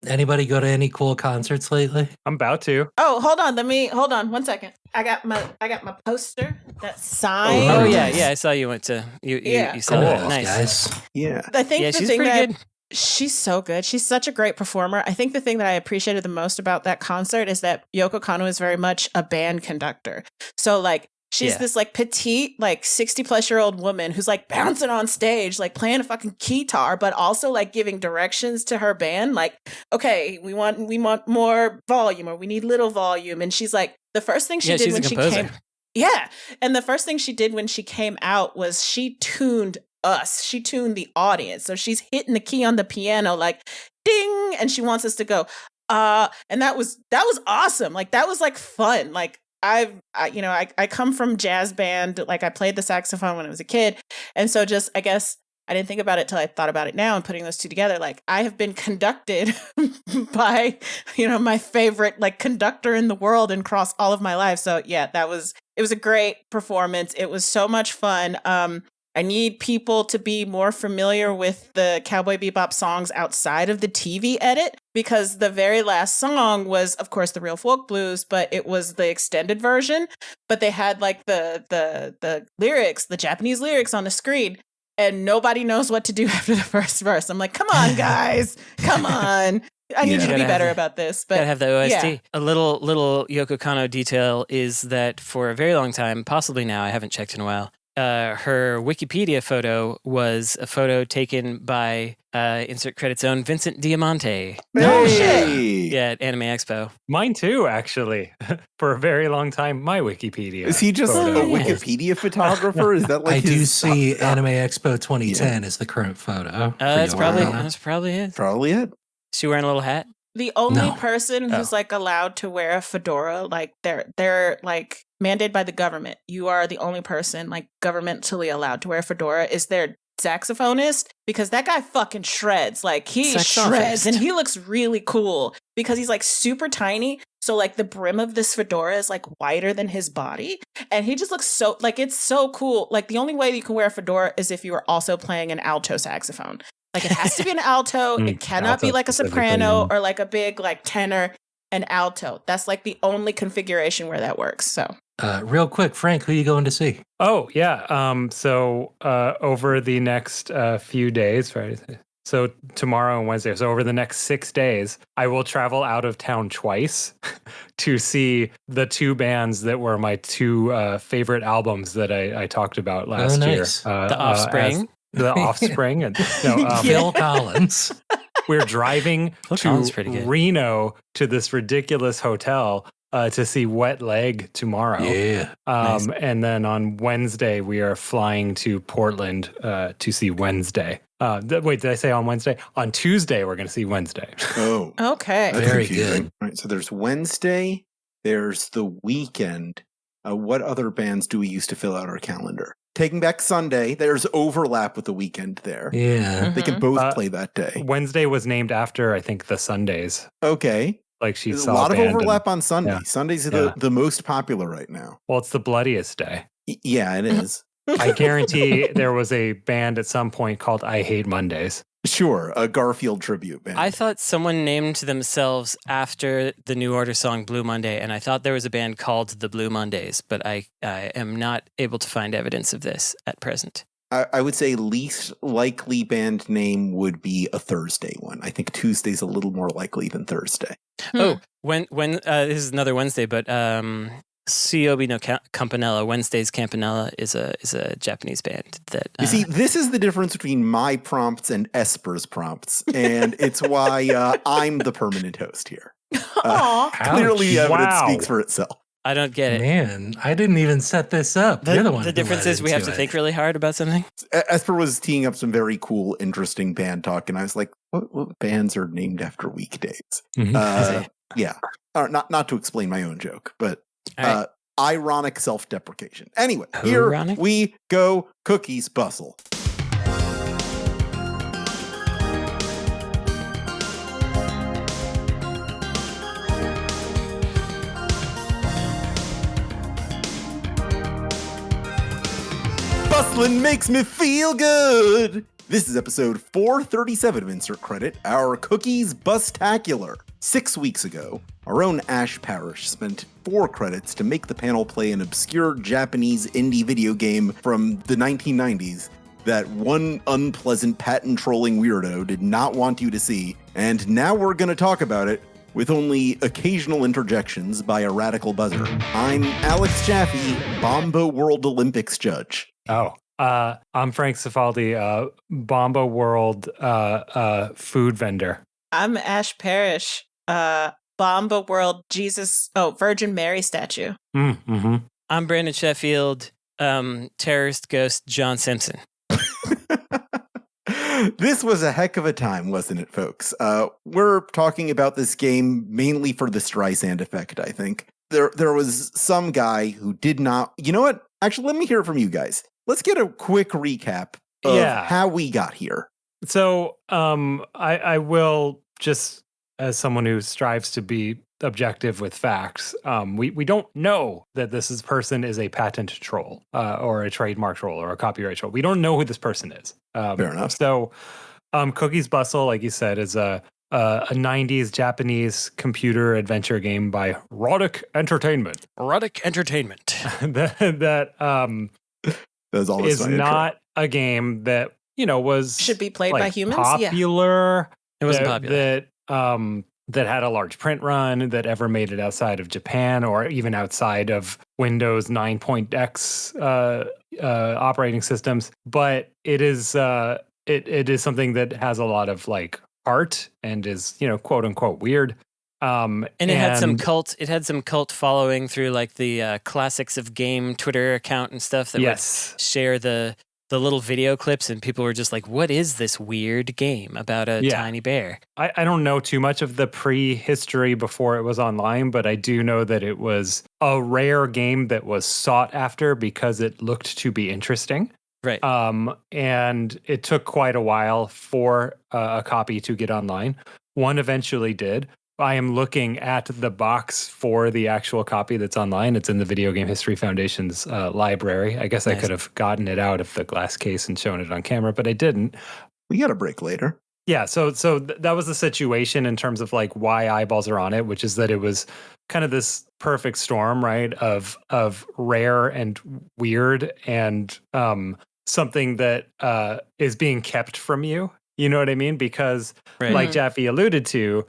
Anybody go to any cool concerts lately? I'm about to. Oh, hold on 1 second. I got my poster that's signed. Oh yeah. I saw you went to you saw Cool, that. Nice. guys. Yeah. I think the she's thing pretty that good. she's so good. She's such a great performer. I think the thing that I appreciated the most about that concert is that Yoko Kanno is very much a band conductor. So like she's this like petite, like 60-plus-year-old woman who's like bouncing on stage, like playing a fucking guitar, but also like giving directions to her band. Like, okay, we want more volume, or we need little volume. And she's like, the first thing she did when she came. Yeah. And the first thing she did when she came out was she tuned us. She tuned the audience. So she's hitting the key on the piano like ding, and she wants us to go, and that was awesome. Like that was like fun. Like I come from jazz band. Like I played the saxophone when I was a kid. And so just, I guess I didn't think about it till I thought about it now and putting those two together. Like I have been conducted by, my favorite like conductor in the world and across all of my life. So yeah, it was a great performance. It was so much fun. I need people to be more familiar with the Cowboy Bebop songs outside of the TV edit, because the very last song was, of course, the Real Folk Blues, but it was the extended version. But they had like the lyrics, the Japanese lyrics on the screen, and nobody knows what to do after the first verse. I'm like, come on, guys, come on. I need you to be better about this. But gotta have the OST. Yeah. A little Yoko Kanno detail is that for a very long time, possibly now, I haven't checked in a while, her Wikipedia photo was a photo taken by insert credits own Vincent Diamante. Oh shit! Yeah, at Anime Expo. Mine too, actually. For a very long time, my Wikipedia. Is he just photo. a Wikipedia photographer? Is that like I his do see Anime Expo 2010 is the current photo. That's for probably Yoko. it. Probably it. She wearing a little hat? The only No. person who's like allowed to wear a fedora, like they're like mandated by the government. You are the only person like governmentally allowed to wear a fedora is their saxophonist, because that guy fucking shreds. Like he shreds, and he looks really cool because he's like super tiny. So like the brim of this fedora is like wider than his body, and he just looks so like it's so cool. Like the only way you can wear a fedora is if you are also playing an alto saxophone. Like it has to be an alto. It cannot be like a soprano or like a big like tenor. An alto. That's like the only configuration where that works. So real quick, Frank, who are you going to see? Oh, yeah. So over the next few days, so tomorrow and Wednesday, so over the next 6 days, I will travel out of town twice to see the two bands that were my two favorite albums that I talked about last year. The Offspring. The Offspring. And Phil Collins. We're driving to Reno to this ridiculous hotel to see Wet Leg tomorrow. Yeah. Nice. And then on Wednesday, we are flying to Portland to see Wednesday. Wait, did I say on Wednesday? On Tuesday, we're going to see Wednesday. Oh. okay. That's Very confusing. good. All right, so there's Wednesday. There's the weekend. What other bands do we use to fill out our calendar? Taking Back Sunday. There's overlap with the weekend there. Yeah. They can both play that day. Wednesday was named after, I think, the Sundays. Okay. Like she There's saw a lot of band overlap and- on Sunday. yeah. Sundays are the most popular right now. Well, it's the bloodiest day. Yeah, it is. I guarantee there was a band at some point called I Hate Mondays. Sure, a Garfield tribute band. I thought someone named themselves after the New Order song Blue Monday, and I thought there was a band called the Blue Mondays, but I am not able to find evidence of this at present. I would say least likely band name would be a Thursday one. I think Tuesday's a little more likely than Thursday. Oh, when this is another Wednesday, but Ciobi no Campanella, Wednesday's Campanella is a Japanese band that You see, this is the difference between my prompts and Esper's prompts, and it's why I'm the permanent host here. Clearly, the evidence speaks for itself. I don't get it. Man, I didn't even set this up. You're the one. The difference is we have to think really hard about something. Esper was teeing up some very cool, interesting band talk, and I was like, what bands are named after weekdays? Yeah. Not to explain my own joke, but ironic self-deprecation. Anyway, here we go. Cookies, Bustle. Bustling makes me feel good. This is episode 437 of Insert Credit, our Cookies Bustacular. 6 weeks ago, our own Ash Parrish spent 4 credits to make the panel play an obscure Japanese indie video game from the 1990s that one unpleasant patent-trolling weirdo did not want you to see, and now we're going to talk about it with only occasional interjections by a radical buzzer. I'm Alex Jaffe, Bombo World Olympics judge. Oh, I'm Frank Cifaldi, Bombo World food vendor. I'm Ash Parrish, Bomba World Virgin Mary statue. Mm-hmm. I'm Brandon Sheffield, terrorist ghost John Simpson. This was a heck of a time, wasn't it, folks? We're talking about this game mainly for the Streisand effect, I think. There was some guy who did not... You know what? Actually, let me hear it from you guys. Let's get a quick recap of how we got here. So I will just, as someone who strives to be objective with facts, we don't know that this person is a patent troll or a trademark troll or a copyright troll. We don't know who this person is. Fair enough. So Cookies Bustle, like you said, is a 90s Japanese computer adventure game by Roddick Entertainment. Roddick Entertainment. that is not a game that, was... Should be played by humans? Popular. It wasn't popular. That had a large print run, that ever made it outside of Japan or even outside of Windows 9.x operating systems. But it is it is something that has a lot of art and is, quote unquote weird. And it had some cult following through the Classics of Game Twitter account and stuff that would share the little video clips, and people were just like, what is this weird game about a tiny bear? I don't know too much of the prehistory before it was online, but I do know that it was a rare game that was sought after because it looked to be interesting. Right. And it took quite a while for a copy to get online. One eventually did. I am looking at the box for the actual copy that's online. It's in the Video Game History Foundation's library. I guess I could have gotten it out of the glass case and shown it on camera, but I didn't. We got a break later. Yeah, so that was the situation in terms of why eyeballs are on it, which is that it was kind of this perfect storm, right, of rare and weird and something that is being kept from you. You know what I mean? Because like Jaffe alluded to,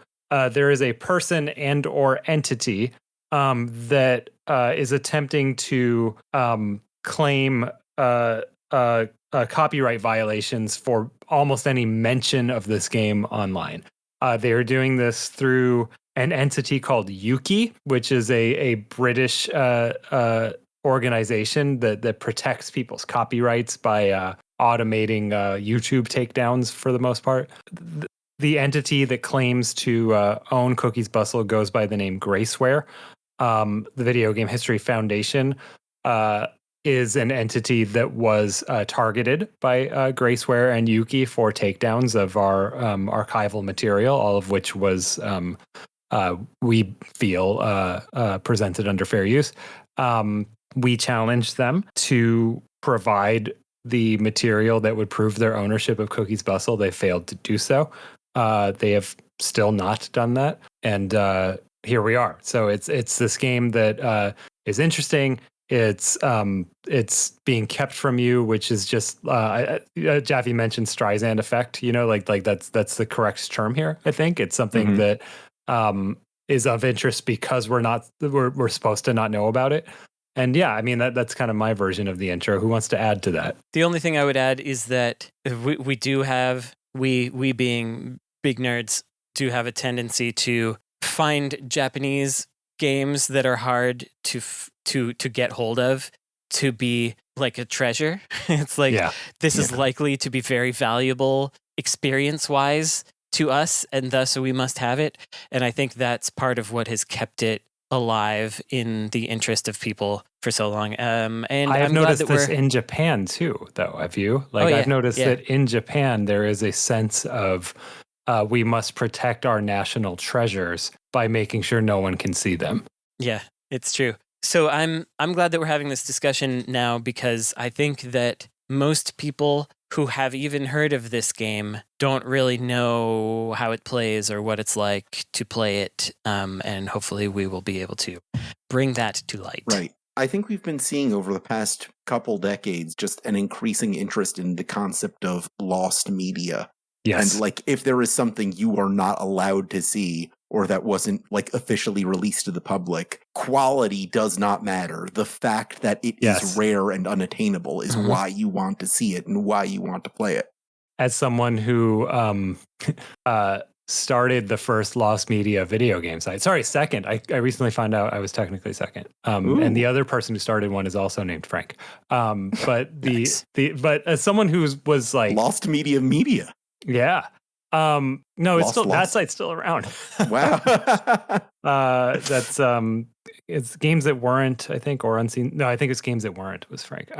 there is a person and or entity that is attempting to claim copyright violations for almost any mention of this game online. They are doing this through an entity called Yuki, which is a British organization that protects people's copyrights by automating YouTube takedowns for the most part. The entity that claims to own Cookies Bustle goes by the name Graceware. The Video Game History Foundation is an entity that was targeted by Graceware and Yuki for takedowns of our archival material, all of which was, we feel, presented under fair use. We challenged them to provide the material that would prove their ownership of Cookies Bustle. They failed to do so. They have still not done that, and here we are. So it's this game that is interesting. It's being kept from you, which is just Jaffe mentioned Streisand effect. That's the correct term here. I think it's something that is of interest because we're supposed to not know about it. And yeah, I mean that's kind of my version of the intro. Who wants to add to that? The only thing I would add is that we do have we being big nerds do have a tendency to find Japanese games that are hard to get hold of to be like a treasure. It's this is likely to be very valuable experience-wise to us, and thus we must have it. And I think that's part of what has kept it alive in the interest of people for so long. And I've noticed this in Japan too, though. Have you? I've noticed that in Japan there is a sense of we must protect our national treasures by making sure no one can see them. Yeah, it's true. So I'm glad that we're having this discussion now, because I think that most people who have even heard of this game don't really know how it plays or what it's like to play it. And hopefully we will be able to bring that to light. Right. I think we've been seeing over the past couple decades just an increasing interest in the concept of lost media. Yes. And like, if there is something you are not allowed to see or that wasn't like officially released to the public, quality does not matter. The fact that it is rare and unattainable is why you want to see it and why you want to play it. As someone who started the first lost media video game site. Sorry, second. I recently found out I was technically second. And the other person who started one is also named Frank. But but as someone who was like Lost Media. Yeah. No, it's still that site's still around. Wow. That's it's Games That Weren't, I think, or Unseen. No, I think it's Games That Weren't was Frank.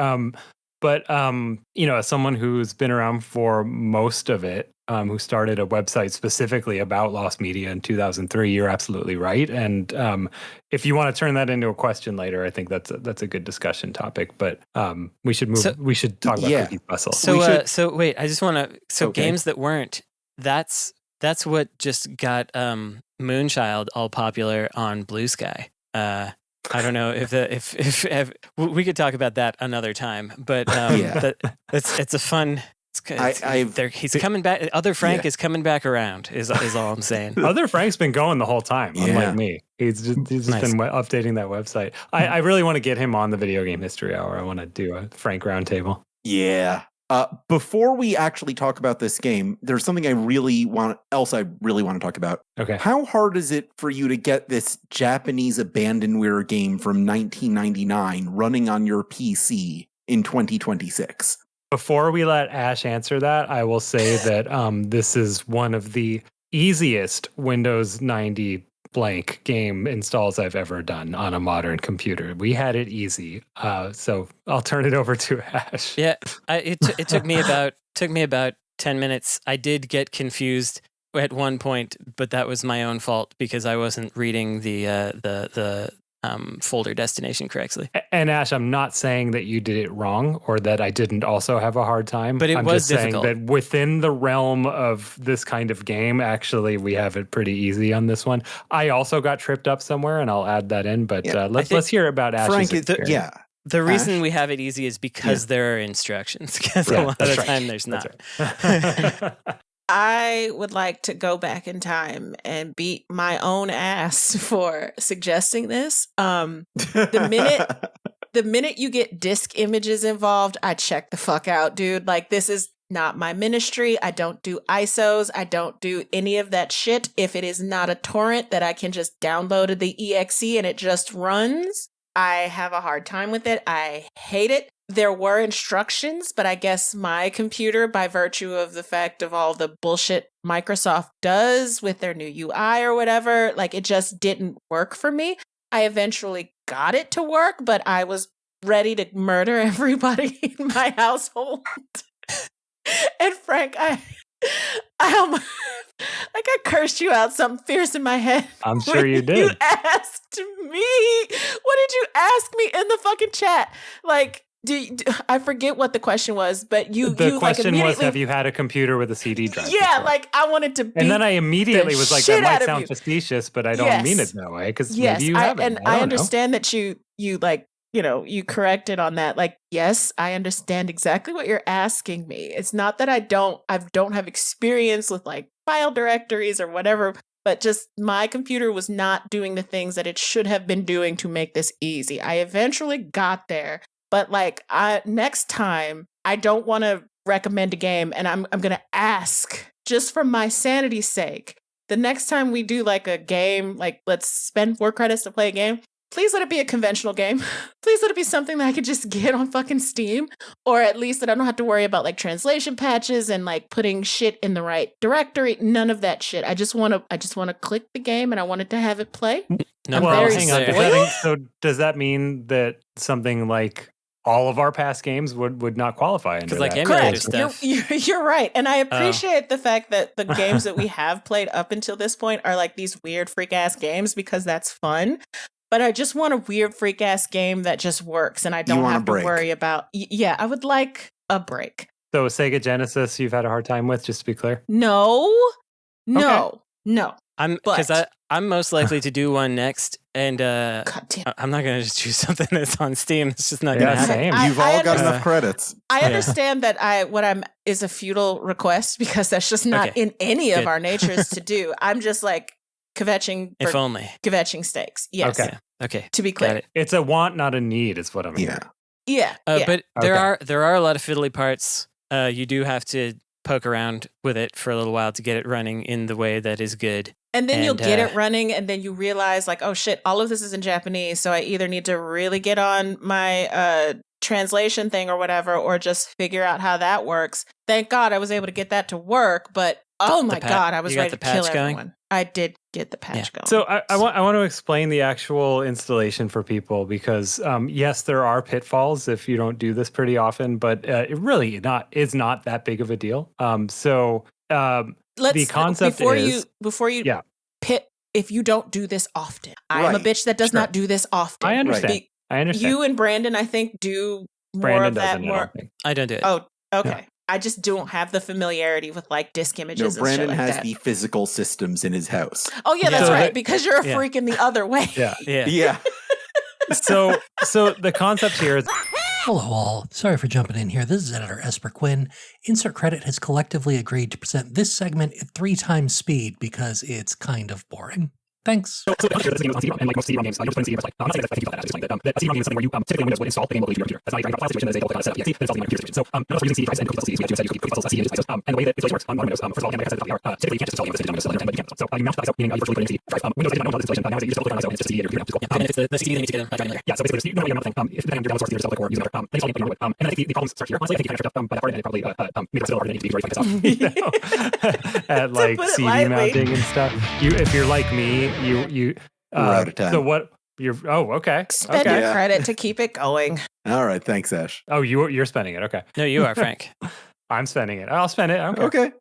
But as someone who's been around for most of it, who started a website specifically about lost media in 2003, you're absolutely right. And if you want to turn that into a question later, I think that's a good discussion topic. But we should move. We should talk about Cookie Bustle. So wait, I just want to. So okay. Games That Weren't. That's what just got Moonchild all popular on Blue Sky. I don't know if we could talk about that another time, but it's a fun. He's coming back. Other Frank is coming back around. Is all I'm saying. Other Frank's been going the whole time, unlike me. He's just nice. Been updating that website. I really want to get him on the Video Game History Hour. I want to do a Frank roundtable. Yeah. Before we actually talk about this game, there's something I really want to talk about. Okay. How hard is it for you to get this Japanese abandonware game from 1999 running on your PC in 2026? Before we let Ash answer that, I will say that this is one of the easiest Windows 90 blank game installs I've ever done on a modern computer. We had it easy, so I'll turn it over to Ash. Yeah, it took me about 10 minutes. I did get confused at one point, but that was my own fault because I wasn't reading the folder destination correctly. And Ash, I'm not saying that you did it wrong or that I didn't also have a hard time. But I'm was just difficult. Saying that within the realm of this kind of game, actually, we have it pretty easy on this one. I also got tripped up somewhere, and I'll add that in. But let's hear about Ash's experience. The reason we have it easy is because there are instructions. Because a lot of the time there's not. Right. I would like to go back in time and beat my own ass for suggesting this. The minute you get disk images involved, I check the fuck out, dude. Like, this is not my ministry. I don't do ISOs. I don't do any of that shit. If it is not a torrent that I can just download the exe and it just runs, I have a hard time with it. I hate it. There were instructions, but I guess my computer, by virtue of the fact of all the bullshit Microsoft does with their new UI or whatever, like, it just didn't work for me. I eventually got it to work, but I was ready to murder everybody in my household. And Frank, I cursed you out something fierce in my head. I'm sure you did. You asked me. What did you ask me in the fucking chat? Like, I forget what the question was, but the question was, have you had a computer with a CD drive? Yeah, before? Like, I wanted to beat and then I immediately was like, that might sound facetious, but I don't mean it that way, because maybe you haven't. And I understand that you like, you corrected on that. Like, yes, I understand exactly what you're asking me. It's not that I don't have experience with like file directories or whatever, but just my computer was not doing the things that it should have been doing to make this easy. I eventually got there. But like, next time, I don't want to recommend a game, and I'm going to ask, just for my sanity's sake, the next time we do like a game, like let's spend 4 credits to play a game, please let it be a conventional game. Please let it be something that I could just get on fucking Steam, or at least that I don't have to worry about like translation patches and like putting shit in the right directory. None of that shit. I just want to click the game, and I wanted to have it play. No, well, hang on. So does that mean that something like all of our past games would not qualify under that? Emulator stuff. You're right. And I appreciate the fact that the games that we have played up until this point are like these weird freak ass games, because that's fun. But I just want a weird freak ass game that just works, and I don't have to worry about. Yeah, I would like a break. So Sega Genesis, you've had a hard time with, just to be clear? No. I'm most likely to do one next, and God damn. I'm not going to just choose something that's on Steam. It's just not going to happen. same. You've all got enough credits. I understand that what I'm is a futile request because that's just not in any of our natures to do. I'm just like kvetching If only. kvetching stakes. Yes. Okay. Okay. To be clear. It's a want, not a need, is what I'm hearing. Yeah. But there are a lot of fiddly parts. You do have to poke around with it for a little while to get it running in the way that is good. And then you'll get it running, and then you realize, like, oh shit, all of this is in Japanese, so I either need to really get on my translation thing or whatever, or just figure out how that works. Thank God I was able to get that to work, but oh my God, I was ready to kill everyone. I did get the patch going. So I want to explain the actual installation for people because yes, there are pitfalls if you don't do this pretty often, but it really is not that big of a deal. The concept before you pit, if you don't do this often, I am a bitch that does not do this often. I understand. I understand. You and Brandon, I think, do more Brandon of that. I don't do it. Oh, okay. Yeah. I just don't have the familiarity with like disk images. No, Brandon and shit like has the physical systems in his house. Oh yeah, that's right. Because you're a freak in the other way. Yeah. So the concept here is. Hello all, sorry for jumping in here. This is Editor Esper Quinn. Insert Credit has collectively agreed to present this segment at 3 times speed because it's kind of boring. Thanks. So the concept is this game is on CD-ROM, and like most CD-ROM games, you're just playing CD-ROM. I'm not saying that's like, that just like that. That CD-ROM game is something where you typically Windows would install the game locally to your computer. That's not like a file situation that is able to set up exe, then install the game on your computer station. So notice we're using CD drives and cookie puzzle CDs. We actually said you cookie puzzle CD images. And the way that installation works on Windows, first of all, again, like I said at the top of the hour, typically you can't just install the game with a CD on Windows 7, but you can. So you mount that, meaning you virtually put in a CD drive. Windows did not know about this installation, but now it's just a local and it's just a CD in your computer. And then it's the CD that needs to get them. Yeah, so basically, you know what you're not if then you're down the source either yourself or using another, then installing what you're and I think the problems start here. Honestly, I think you kind of tripped up by that part, and it probably made the rest of it harder than it needs to be to really at like CD mounting and stuff. If you're like me, you we're out of time. So what you're okay. Spend your credit to keep it going. All right, thanks, Ash. Oh, you're spending it. Okay. No, you are, Frank. I'm spending it. I'll spend it. Okay.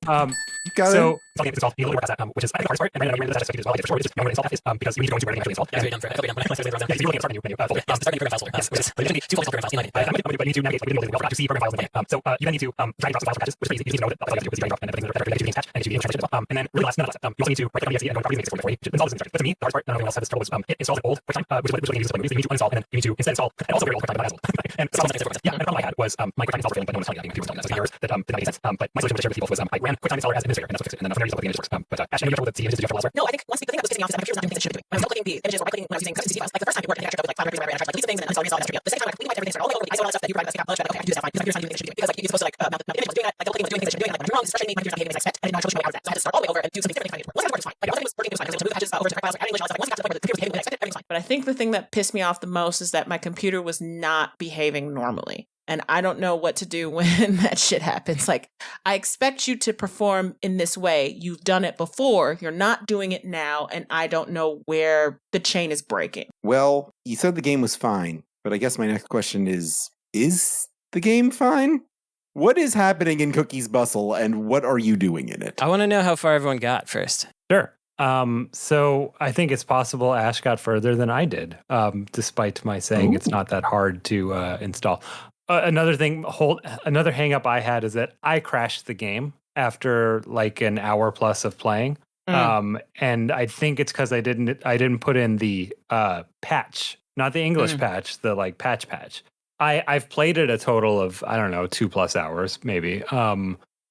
Got it. Which is I think the hardest part, and Brandon, you're as well. Like, for sure, just know where to install that is because you need to go into where to actually install. That's very dumb for it. When I started you're looking at start menu. Yes, start menu program folder. Yes, which is usually 2 program files. But you need to navigate. We didn't really to see program files in the game. So you then need to drag and drop some files from patches, which is easy. You just need to know that all you have to do is drag and drop and everything that are patch and HTTP and transmission. And then really last, none of that. You also need to right click on the exe and go to exe for you. Install this instruction. But to me, the hardest part, none of anyone else had this trouble was it installs an old QuickTime, which is what you use to play movies. You need to uninstall and then you need to instead install and also very old QuickTime, but as and so and the problem I had was my QuickTime installer failing, but no one was telling me that. So it's errors that did not make sense. But my solution to share with people was I ran QuickTime installer as administrator, and that's what fixed it. And then from there you just let the images work. But Ash, I know you have trouble with the images. Did you have trouble elsewhere? No, I think the thing that was pissing me off is that my computer's not doing things it should be doing. When I was double clicking the images or right clicking when I was using custom CSV files, like the first time it worked, I actually with like 500 and I tried to delete things and uninstall reinstall and the second time I completely wiped everything, started all the way over the ISO and all that stuff that you provided us. Okay, I can do that fine. Because my computer's not doing things it should be doing. Because like you're supposed to like mount the image was doing that, like double clicking was doing things it should be doing, and like when you're wrong, it's frustrating me. My computer's not behaving as I expect. I didn't know how to troubleshoot my way out of that. So I had to start all the way over and do something different. Once it was fine. Like once it was working, it was fine. I was able to move patches over to files, like adding English, all that stuff. Once it got to the point where the computer was behaving as I expected, everything's fine. But I think the thing that pissed me off the most is that my computer was not behaving normally. And I don't know what to do when that shit happens. Like, I expect you to perform in this way. You've done it before. You're not doing it now. And I don't know where the chain is breaking. Well, you said the game was fine. But I guess my next question is the game fine? What is happening in Cookie's Bustle and what are you doing in it? I want to know how far everyone got first. Sure. So I think it's possible Ash got further than I did, despite my saying it's not that hard to install. Another hang up I had is that I crashed the game after like an hour plus of playing. And I think it's because I didn't put in the patch, not the English patch, the like patch. I've played it a total of, I don't know, 2+ hours maybe.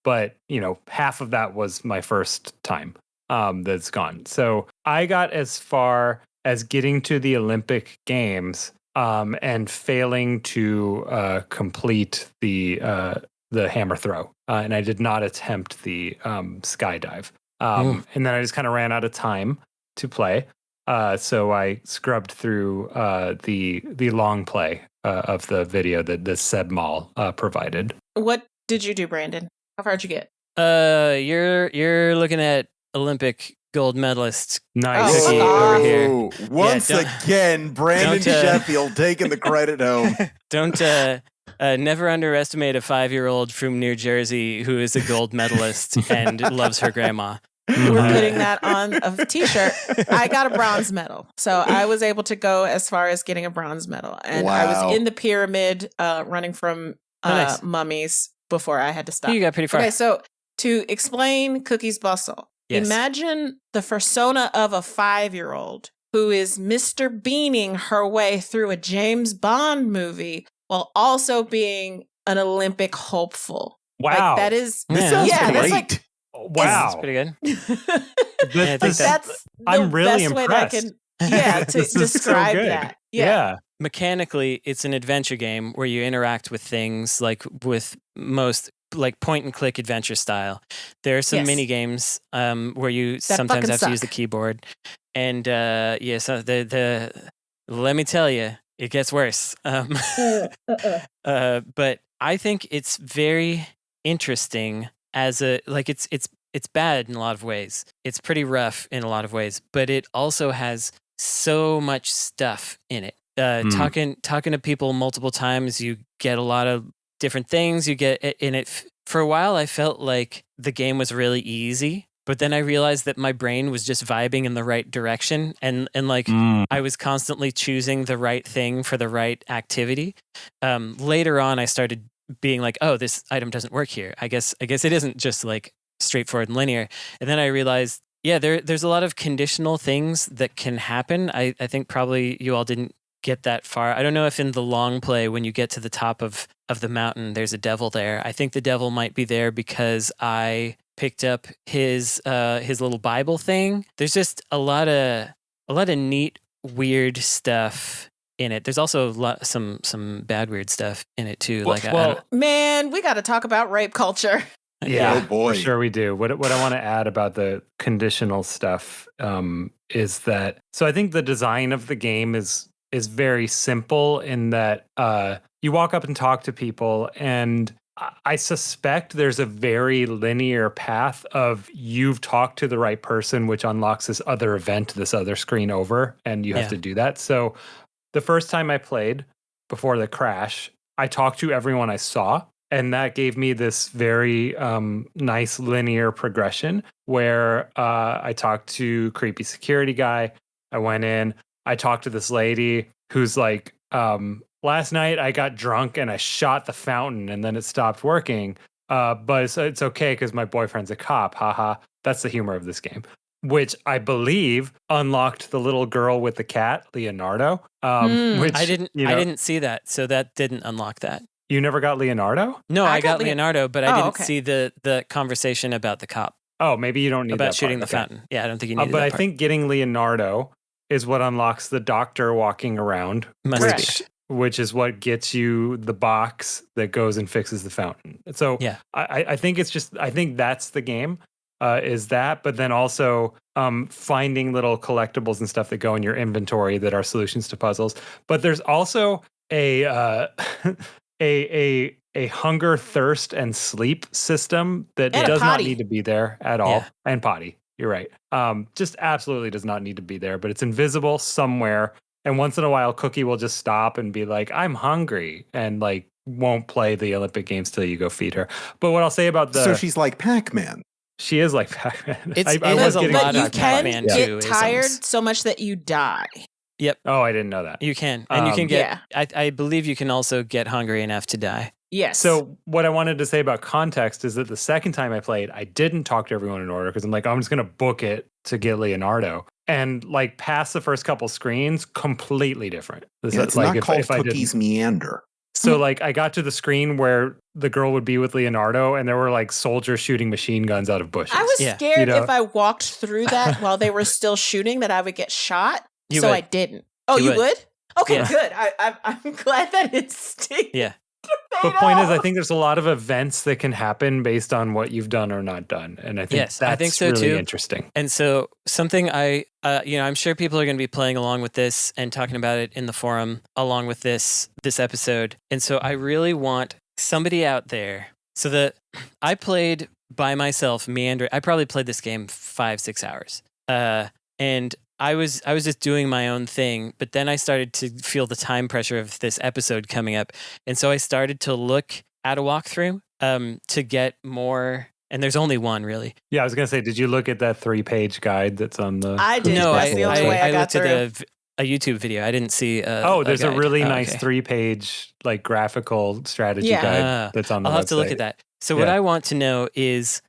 But half of that was my first time that's gone. So I got as far as getting to the Olympic Games and failing to complete the hammer throw. And I did not attempt the skydive. And then I just kind of ran out of time to play. So I scrubbed through the long play of the video that the Seb Mall provided. What did you do, Brandon? How far did you get? You're looking at Olympic gold medalist. Nice. Over here. Once again, Brandon Sheffield taking the credit home. Don't never underestimate a 5-year-old from New Jersey who is a gold medalist and loves her grandma. We're putting that on a t-shirt. I got a bronze medal. So I was able to go as far as getting a bronze medal. And I was in the pyramid running from mummies. before I had to stop. You got pretty far. Okay, so to explain Cookie's Bustle, imagine the persona of a 5-year-old who is Mr. Beaning her way through a James Bond movie while also being an Olympic hopeful. Wow. Like, that is... This sounds that's great. like... Wow. That's pretty good. This- Like, that's I'm the really best way that I impressed. can, to This is so describe good. that. Yeah. Mechanically, it's an adventure game where you interact with things like with most like point and click adventure style. There are some Yes. mini games where you That sometimes fucking have to use the suck. keyboard, and so the let me tell you, it gets worse. But I think it's very interesting as it's bad in a lot of ways. It's pretty rough in a lot of ways, but it also has so much stuff in it. Talking to people multiple times, you get a lot of different things. You get in it. For a while, I felt like the game was really easy, but then I realized that my brain was just vibing in the right direction, and like I was constantly choosing the right thing for the right activity. Later on, I started being like, "Oh, this item doesn't work here. I guess it isn't just like straightforward and linear." And then I realized, yeah, there's a lot of conditional things that can happen. I think probably you all didn't get that far. I don't know if in the long play, when you get to the top of the mountain, there's a devil there. I think the devil might be there because I picked up his little Bible thing. There's just a lot of neat, weird stuff in it. There's also some bad, weird stuff in it too. Man, we got to talk about rape culture. Yeah, Oh, boy. for sure we do. What I want to add about the conditional stuff is that, so I think the design of the game is very simple in that you walk up and talk to people, and I suspect there's a very linear path of you've talked to the right person, which unlocks this other event, this other screen over, and you have to do that. So the first time I played before the crash, I talked to everyone I saw. And that gave me this very nice linear progression where I talked to creepy security guy. I went in. I talked to this lady who's like, last night I got drunk and I shot the fountain and then it stopped working. But it's okay because my boyfriend's a cop. Haha. That's the humor of this game. Which I believe unlocked the little girl with the cat, Leonardo. Which I didn't see that, so that didn't unlock that. You never got Leonardo? No, I got Leonardo, but I didn't okay. see the conversation about the cop. Oh, maybe you don't need about that shooting part. the fountain. Yeah, I don't think you need But that I part. think getting Leonardo is what unlocks the doctor walking around, Must be. which is what gets you the box that goes and fixes the fountain. So Yeah. I think it's just, I think that's the game. Is that, but then also finding little collectibles and stuff that go in your inventory that are solutions to puzzles. But there's also a hunger, thirst, and sleep system that And does not potty. need to be there at all. Yeah. And potty, you're right. Just absolutely does not need to be there, but it's invisible somewhere. And once in a while, Cookie will just stop and be like, "I'm hungry," and like won't play the Olympic Games till you go feed her. But what I'll say about So she's like Pac-Man. she is like Pac-Man. It was has a getting lot to you of can Pac-Man get too, tired isms. so much that you die. Oh, I didn't know that. You can, and you can get. Yeah. I believe you can also get hungry enough to die. Yes. So what I wanted to say about context is that the second time I played, I didn't talk to everyone in order because I'm like, I'm just going to book it to get Leonardo. And like past the first couple screens, completely different. It's like not called I didn't. Cookies Meander. So like I got to the screen where the girl would be with Leonardo and there were like soldiers shooting machine guns out of bushes. I was Yeah. scared You know? if I walked through that while they were still shooting that I would get shot. You so would. I didn't. Oh, You you would. would? Okay, Yeah. good. I'm glad that it's sticking. Yeah. But point is, I think there's a lot of events that can happen based on what you've done or not done. And I think Yes, that's I think so really too. interesting. And so something I'm sure people are going to be playing along with this and talking about it in the forum along with this episode. And so I really want somebody out there. So I played by myself, meander. I probably played this game 5-6 hours. And I was just doing my own thing, but then I started to feel the time pressure of this episode coming up. And so I started to look at a walkthrough to get more. And there's only one, really. Yeah, I was going to say, did you look at that 3-page guide that's on the... I did. No, That's the only way I got looked through. at a YouTube video. I didn't see. There's a guide. really nice 3-page like graphical strategy guide that's on the website. I'll have to look at that. So what I want to know is,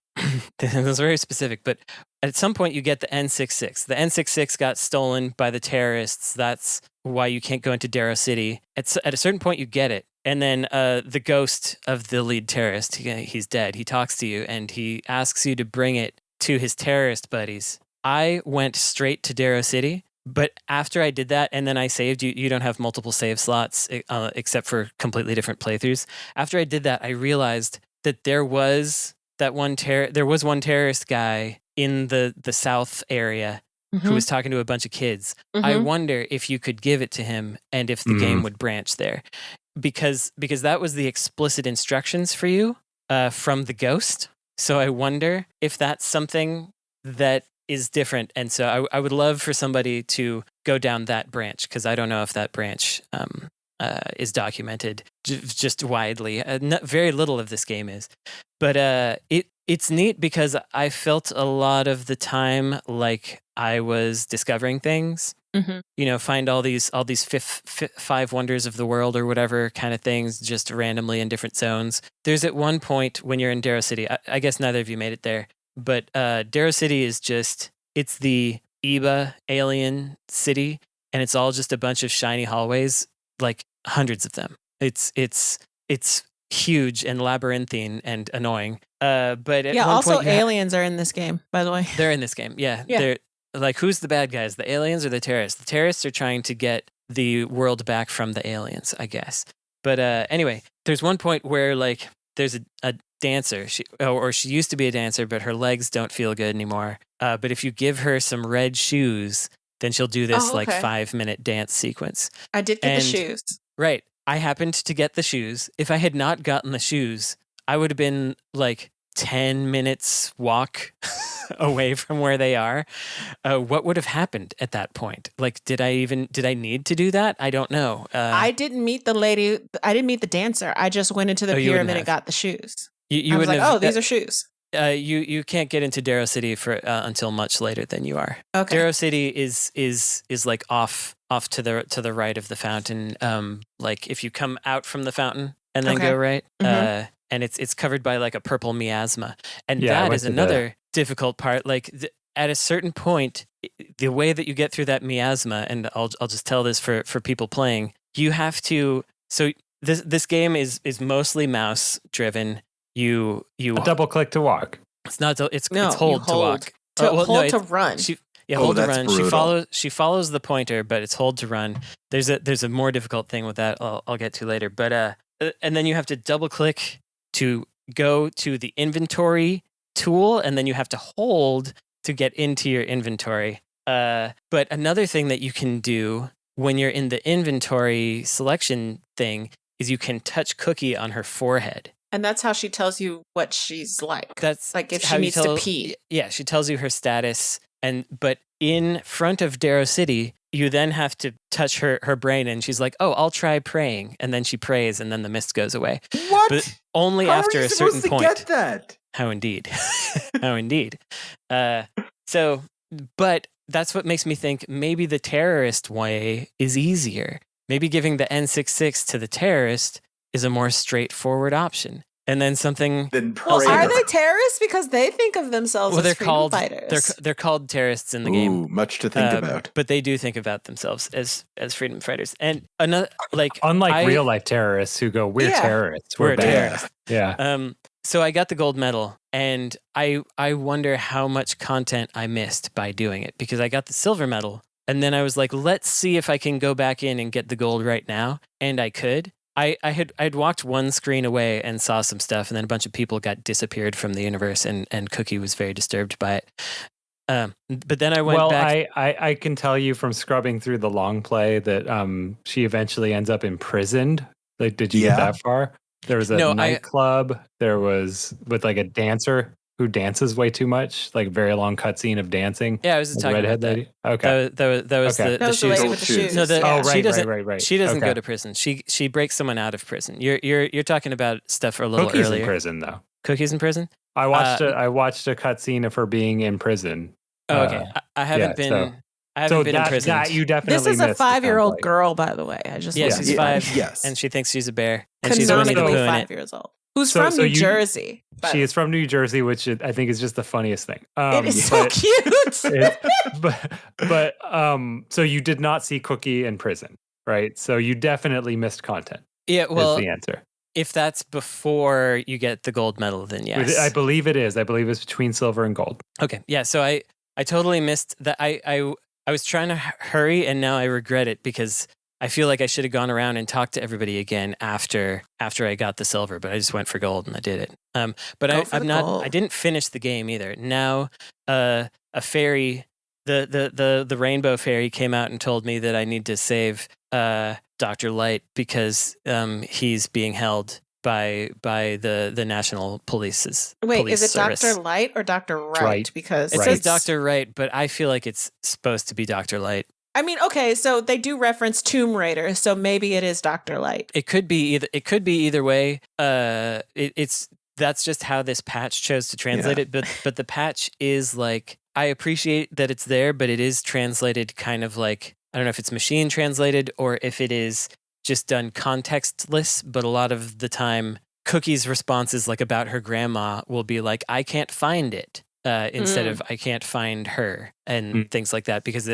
this is very specific, but at some point you get the N66. The N66 got stolen by the terrorists. That's why you can't go into Darrow City. At a certain point you get it. And then the ghost of the lead terrorist, he's dead. He talks to you and he asks you to bring it to his terrorist buddies. I went straight to Darrow City, but after I did that and then I saved, you don't have multiple save slots except for completely different playthroughs. After I did that, I realized that there was one terrorist guy in the south area who was talking to a bunch of kids. I wonder if you could give it to him and if the game would branch there. Because that was the explicit instructions for you from the ghost. So I wonder if that's something that is different. And so I would love for somebody to go down that branch, because I don't know if that branch is documented just widely. Very little of this game is. But it's neat because I felt a lot of the time like I was discovering things. Find all these five wonders of the world or whatever kind of things just randomly in different zones. There's at one point when you're in Darrow City, I guess neither of you made it there, but Darrow City is it's the Iba alien city, and it's all just a bunch of shiny hallways, like hundreds of them. It's huge and labyrinthine and annoying. But at one also point aliens are in this game, by the way. They're in this game, yeah. They're like, who's the bad guys, the aliens or the terrorists? The terrorists are trying to get the world back from the aliens, I guess. But anyway, there's one point where like there's a dancer, she used to be a dancer, but her legs don't feel good anymore. But if you give her some red shoes, then she'll do this 5-minute dance sequence. I did get the shoes. Right. I happened to get the shoes. If I had not gotten the shoes, I would have been like 10 minutes walk away from where they are. What would have happened at that point? Like, did I need to do that? I don't know. I didn't meet the lady. I didn't meet the dancer. I just went into the pyramid and got the shoes. You I was like, these are shoes. You can't get into Darrow City for until much later than you are. Okay. Darrow City is like off to the right of the fountain. Like if you come out from the fountain and then go right, and it's covered by like a purple miasma, and that is another difficult part. Like at a certain point, the way that you get through that miasma, and I'll just tell this for people playing, you have to. So this game is mostly mouse driven. You double click to walk. It's not. It's hold to walk. Hold to run. Hold to run. Brutal. She follows the pointer, but it's hold to run. There's a more difficult thing with that. I'll get to later. But and then you have to double click to go to the inventory tool, and then you have to hold to get into your inventory. But another thing that you can do when you're in the inventory selection thing is you can touch Cookie on her forehead. And that's how she tells you what she's like. That's like if she needs to pee. Yeah, she tells you her status. But in front of Darrow City, you then have to touch her brain, and she's like, "Oh, I'll try praying," and then she prays, and then the mist goes away. What? But only How after are you a certain supposed to point. Get that? How indeed? How indeed? But that's what makes me think maybe the terrorist way is easier. Maybe giving the N66 to the terrorist is a more straightforward option. And then something. Well, are they terrorists because they think of themselves as freedom fighters? They're called terrorists in the game. Much to think about. But they do think about themselves as freedom fighters. And another unlike real life terrorists who go, "We're terrorists. We're bad." Terrorists. Yeah. So I got the gold medal, and I wonder how much content I missed by doing it, because I got the silver medal, and then I was like, let's see if I can go back in and get the gold right now, and I could. I'd walked one screen away and saw some stuff, and then a bunch of people got disappeared from the universe, and Cookie was very disturbed by it. But then I went back. I can tell you from scrubbing through the long play that she eventually ends up imprisoned. Like, did you get that far? There was a nightclub. There was with like a dancer who dances way too much, like very long cutscene of dancing. Yeah, I was talking redhead about that. Lady. Okay, that was the shoes. The lady with the shoes. No, right. She doesn't go to prison. She breaks someone out of prison. You're talking about stuff a little Cookie's earlier. In prison though. Cookie's in prison. I watched a cutscene of her being in prison. Oh, okay. I haven't been. I haven't been that, imprisoned. that you definitely This is a missed, 5-year-old it sounds like. girl, by the way. I just Yeah, want she's to- 5. Yes. And she thinks she's a bear. And she's Winnie the Canonically Pooh in 5 it. years old. Who's So- from so New you- Jersey. She is from New Jersey, which I think is just the funniest thing. It is so cute. So you did not see Cookie in prison, right? So you definitely missed content. Yeah, well, is the answer. if that's before you get the gold medal, then yes. I believe it is. I believe it's between silver and gold. Okay, yeah. So I totally missed that. I was trying to hurry, and now I regret it because I feel like I should have gone around and talked to everybody again after I got the silver, but I just went for gold and I did it. But I'm not. gold. I didn't finish the game either. Now, a fairy, the rainbow fairy, came out and told me that I need to save Dr. Light because he's being held by the national police. Wait, police is it service. Dr. Light or Dr. Wright? Right. Because It Right. says Dr. Wright, but I feel like it's supposed to be Dr. Light. I mean, okay, so they do reference Tomb Raider, so maybe it is Dr. Light. It could be either. It could be either way. That's just how this patch chose to translate it. But the patch is like, I appreciate that it's there, but it is translated kind of like, I don't know if it's machine translated or if it is just done contextless. But a lot of the time, Cookie's responses, like about her grandma, will be like, "I can't find it," instead of "I can't find her," and things like that, because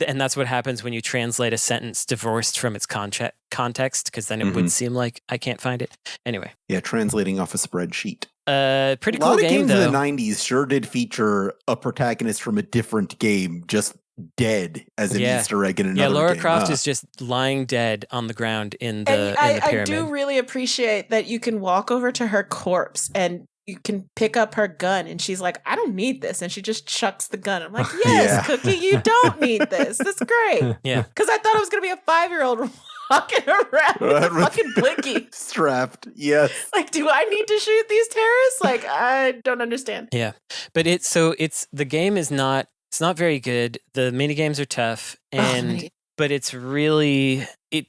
and that's what happens when you translate a sentence divorced from its context, because then it would seem like I can't find it. Anyway. Yeah, translating off a spreadsheet. Pretty A cool lot of game, games though. in the 90s sure did feature a protagonist from a different game just dead as an Easter egg in another game. Laura Croft is just lying dead on the ground in the And in the pyramid. I do really appreciate that you can walk over to her corpse and you can pick up her gun and she's like, "I don't need this," and she just chucks the gun. I'm like, "Yes, Yeah. Cookie, you don't need this. That's great." Yeah. Because I thought it was gonna be a 5-year-old walking around with a fucking blinky. Strapped, yes. Like, do I need to shoot these terrorists? Like, I don't understand. Yeah, but the game is not. It's not very good. The mini games are tough, but it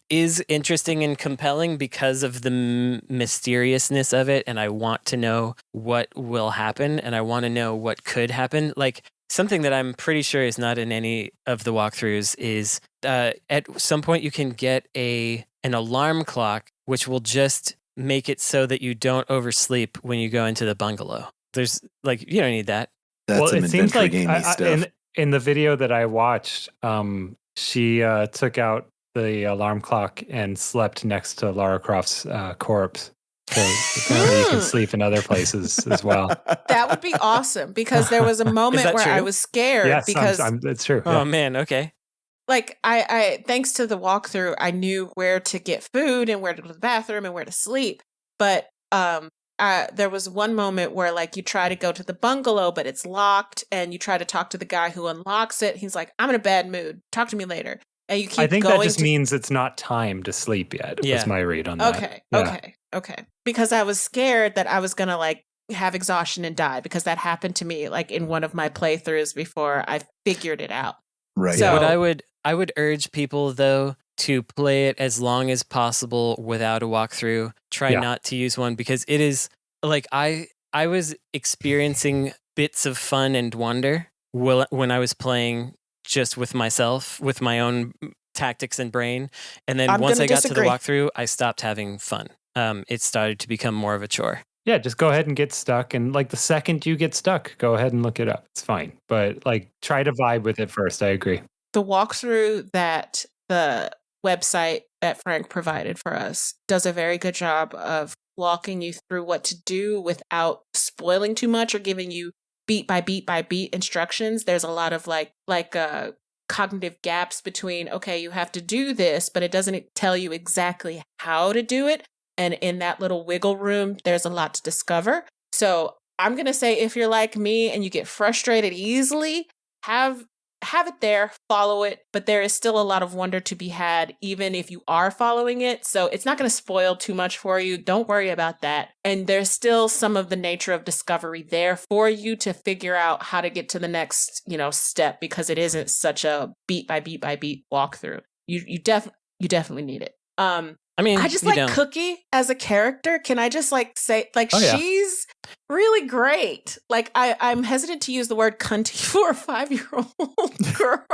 is interesting and compelling because of the mysteriousness of it, and I want to know what will happen, and I want to know what could happen. Like, something that I'm pretty sure is not in any of the walkthroughs is at some point you can get an alarm clock, which will just make it so that you don't oversleep when you go into the bungalow. There's you don't need that. That's some it seems adventure like gamey stuff. in the video that I watched, she took out the alarm clock and slept next to Lara Croft's corpse. So apparently you can sleep in other places as well. That would be awesome because there was a moment where I was scared Yes, because it's true. Oh Yeah. man, okay. like I thanks to the walkthrough, I knew where to get food and where to go to the bathroom and where to sleep. But there was one moment where like you try to go to the bungalow, but it's locked, and you try to talk to the guy who unlocks it. He's like, "I'm in a bad mood. Talk to me later." And you keep I think going that just means it's not time to sleep yet. Yeah. Was my read on that. Okay. Because I was scared that I was gonna like have exhaustion and die, because that happened to me like in one of my playthroughs before I figured it out. Right. So- What I would urge people though to play it as long as possible without a walkthrough. Try not to use one, because it is like I was experiencing bits of fun and wonder when I was playing just with myself, with my own tactics and brain, and then once I got to the walkthrough, I stopped having fun. It started to become more of a chore. Yeah, just go ahead and get stuck. And like the second you get stuck, go ahead and look it up. It's fine. But like try to vibe with it first. I agree. The walkthrough that the website that Frank provided for us does a very good job of walking you through what to do without spoiling too much or giving you beat by beat by beat instructions. There's a lot of like cognitive gaps between, okay, you have to do this, but it doesn't tell you exactly how to do it. And in that little wiggle room, there's a lot to discover. So I'm going to say, if you're like me and you get frustrated easily, have it there, follow it, but there is still a lot of wonder to be had, even if you are following it. So it's not going to spoil too much for you. Don't worry about that. And there's still some of the nature of discovery there for you to figure out how to get to the next, step, because it isn't such a beat by beat by beat walkthrough. You definitely need it. I mean, I just like Cookie as a character. Can I just like say, like, she's really great. Like, I'm hesitant to use the word cunty for a 5-year-old girl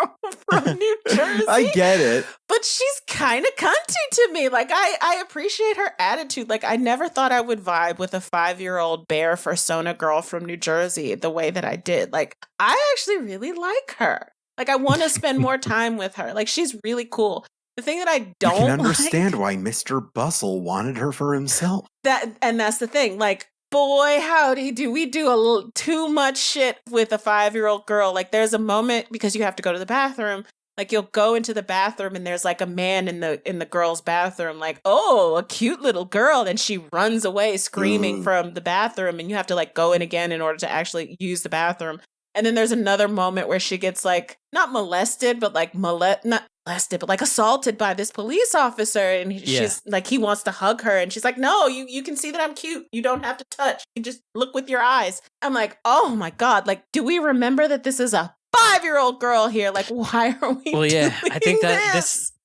from New Jersey. I get it. But she's kind of cunty to me. Like, I appreciate her attitude. Like, I never thought I would vibe with a 5-year-old bear fursona girl from New Jersey the way that I did. Like, I actually really like her. Like, I want to spend more time with her. Like, she's really cool. The thing that I don't You can understand why Mr. Bustle wanted her for himself. That's the thing. Like, boy, howdy, do we do a little too much shit with a 5-year-old girl. Like, there's a moment, because you have to go to the bathroom, like, you'll go into the bathroom and there's like a man in the girl's bathroom, like, oh, a cute little girl, and she runs away screaming from the bathroom, and you have to like go in again in order to actually use the bathroom. And then there's another moment where she gets like not molested, but like not molested, but like assaulted by this police officer, and she's like, he wants to hug her, and she's like, no, you can see that I'm cute. You don't have to touch. You just look with your eyes. I'm like, oh my God, like, do we remember that this is a 5-year-old girl here? Like, why are we? Well, yeah, doing I think that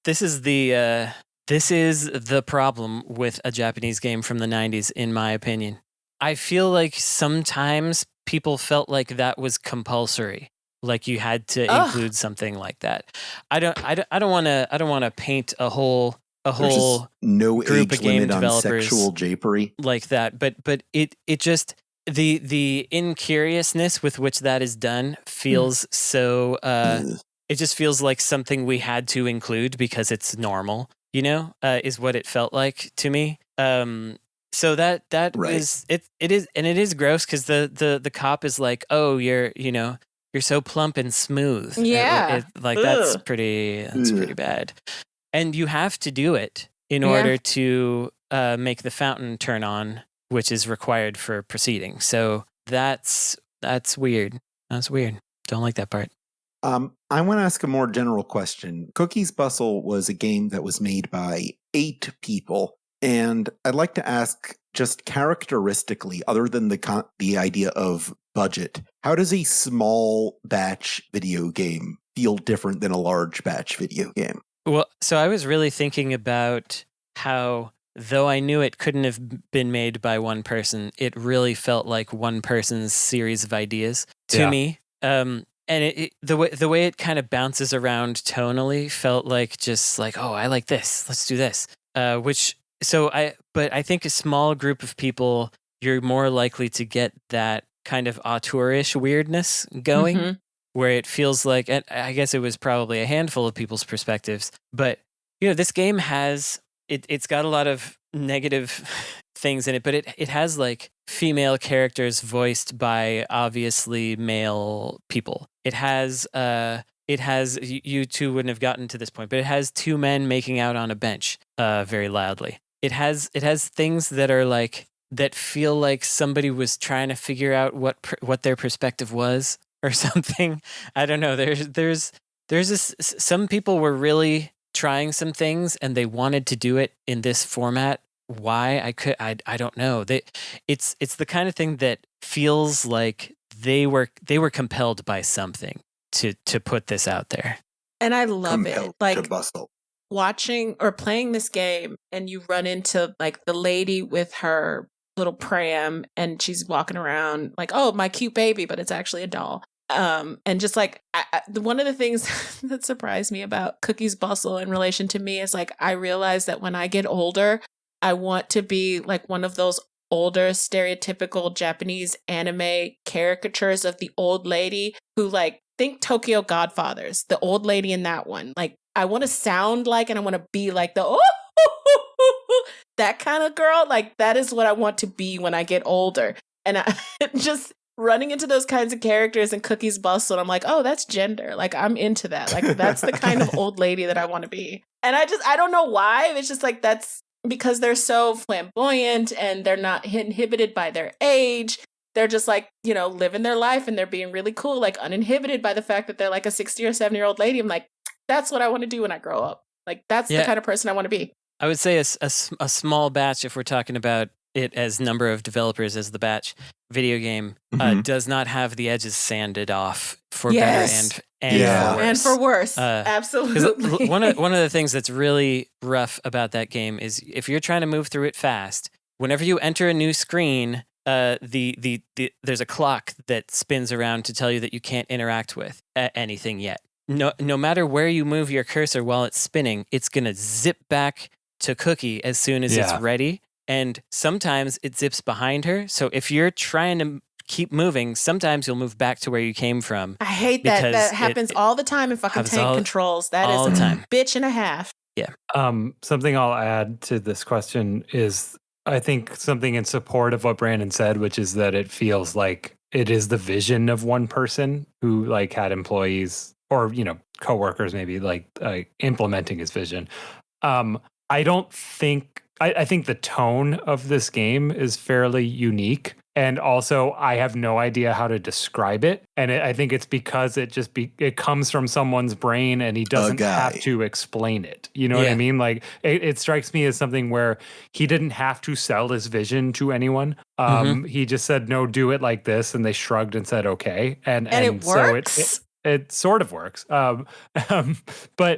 this is the problem with a Japanese game from the 90s, in my opinion. I feel like sometimes people felt like that was compulsory, like you had to include something like that. I don't want to paint a whole no group age of game limit on developers sexual japery like that, but it just the incuriousness with which that is done feels so it just feels like something we had to include because it's normal, is what it felt like to me. So that right. is it is, and it is gross because the cop is like, oh, you're so plump and smooth. Yeah. That's pretty bad. And you have to do it in order to make the fountain turn on, which is required for proceeding. So that's weird. That's weird. Don't like that part. I want to ask a more general question. Cookies Bustle was a game that was made by 8 people. And I'd like to ask, just characteristically, other than the idea of budget, how does a small batch video game feel different than a large batch video game? Well, so I was really thinking about how, though I knew it couldn't have been made by one person, it really felt like one person's series of ideas to me. And the way it kind of bounces around tonally felt like just like, oh, I like this, let's do this. But I think a small group of people, you're more likely to get that kind of auteurish weirdness going, where it feels like, and I guess it was probably a handful of people's perspectives, but this game has it's got a lot of negative things in it, but it has like female characters voiced by obviously male people. It has you two wouldn't have gotten to this point, but it has 2 men making out on a bench very loudly. It has things that are like, that feel like somebody was trying to figure out what their perspective was or something. I don't know. There's some people were really trying some things and they wanted to do it in this format. Why I don't know. It's the kind of thing that feels like they were compelled by something to put this out there. And I love it. Like, to Bustle. Watching or playing this game, and you run into like the lady with her little pram, and she's walking around like, oh, my cute baby, but it's actually a doll. And just like one of the things that surprised me about Cookies Bustle in relation to me is like, I realized that when I get older, I want to be like one of those older stereotypical Japanese anime caricatures of the old lady who, like, think Tokyo Godfathers, the old lady in that one. Like, I want to sound like, and I want to be like that kind of girl. Like, that is what I want to be when I get older. And I just running into those kinds of characters in Cookies Bustle, I'm like, oh, that's gender. Like, I'm into that. Like, that's the kind of old lady that I want to be. And I don't know why. It's just like, that's because they're so flamboyant and they're not inhibited by their age. They're just like, living their life, and they're being really cool, like uninhibited by the fact that they're like a 60 or 70-year-old lady. I'm like, that's what I want to do when I grow up. Like, that's the kind of person I want to be. I would say a small batch, if we're talking about it as number of developers as the Batch video game does not have the edges sanded off for better and for worse. Absolutely. One of the things that's really rough about that game is if you're trying to move through it fast, whenever you enter a new screen, there's a clock that spins around to tell you that you can't interact with anything yet. No matter where you move your cursor while it's spinning, it's gonna zip back to Cookie as soon as it's ready. And sometimes it zips behind her. So if you're trying to keep moving, sometimes you'll move back to where you came from. I hate that. That happens all the time in fucking tank controls. That is a bitch and a half. Yeah. Something I'll add to this question is I think something in support of what Brandon said, which is that it feels like it is the vision of one person who like had employees or, coworkers maybe like implementing his vision. I think the tone of this game is fairly unique. And also, I have no idea how to describe it. And I think it's because it comes from someone's brain and he doesn't have to explain it. You know what I mean? Like, it strikes me as something where he didn't have to sell his vision to anyone. He just said, no, do it like this. And they shrugged and said, okay. And it works. So it sort of works. But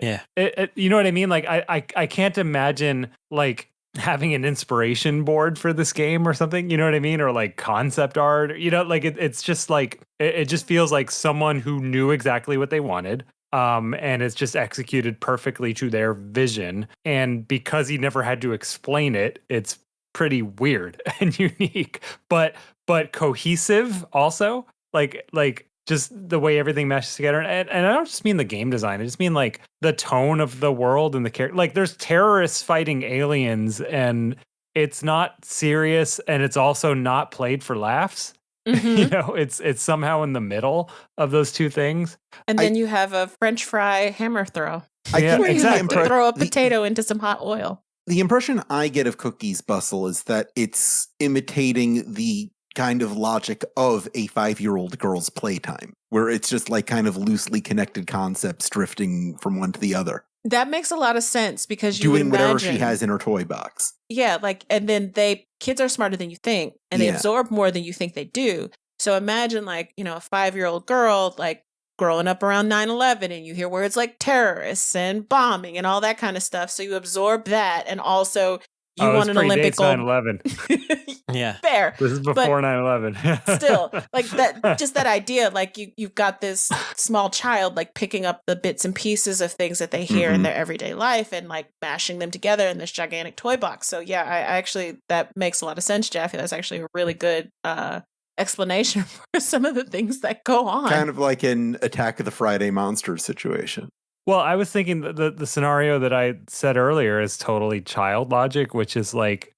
you know what I mean? Like, I can't imagine, like, having an inspiration board for this game or something, you know what I mean? Or like concept art, like it's just like, it just feels like someone who knew exactly what they wanted. And it's just executed perfectly to their vision. And because he never had to explain it, it's pretty weird and unique, but cohesive also, like just the way everything meshes together. And I don't just mean the game design. I just mean like the tone of the world and the character. Like there's terrorists fighting aliens and it's not serious and it's also not played for laughs. It's somehow in the middle of those two things. And then you have a French fry hammer throw. Exactly. Throw a potato into some hot oil. The impression I get of Cookie's Bustle is that it's imitating the kind of logic of a 5-year-old girl's playtime, where it's just like kind of loosely connected concepts drifting from one to the other. That makes a lot of sense because you doing whatever she has in her toy box. Yeah, and then kids are smarter than you think, and they absorb more than you think they do. So imagine a 5-year-old girl like growing up around 9/11, and you hear words like terrorists and bombing and all that kind of stuff. So you absorb that, and also you want an Olympic gold. 9/11. Yeah, fair. This is before 9/11. Still, like that, just that idea, like you've got this small child like picking up the bits and pieces of things that they hear in their everyday life and like mashing them together in this gigantic toy box. So yeah, I actually, that makes a lot of sense, Jaffe. That's actually a really good explanation for some of the things that go on. Kind of like an Attack of the Friday Monsters situation. Well, I was thinking the scenario that I said earlier is totally child logic, which is like,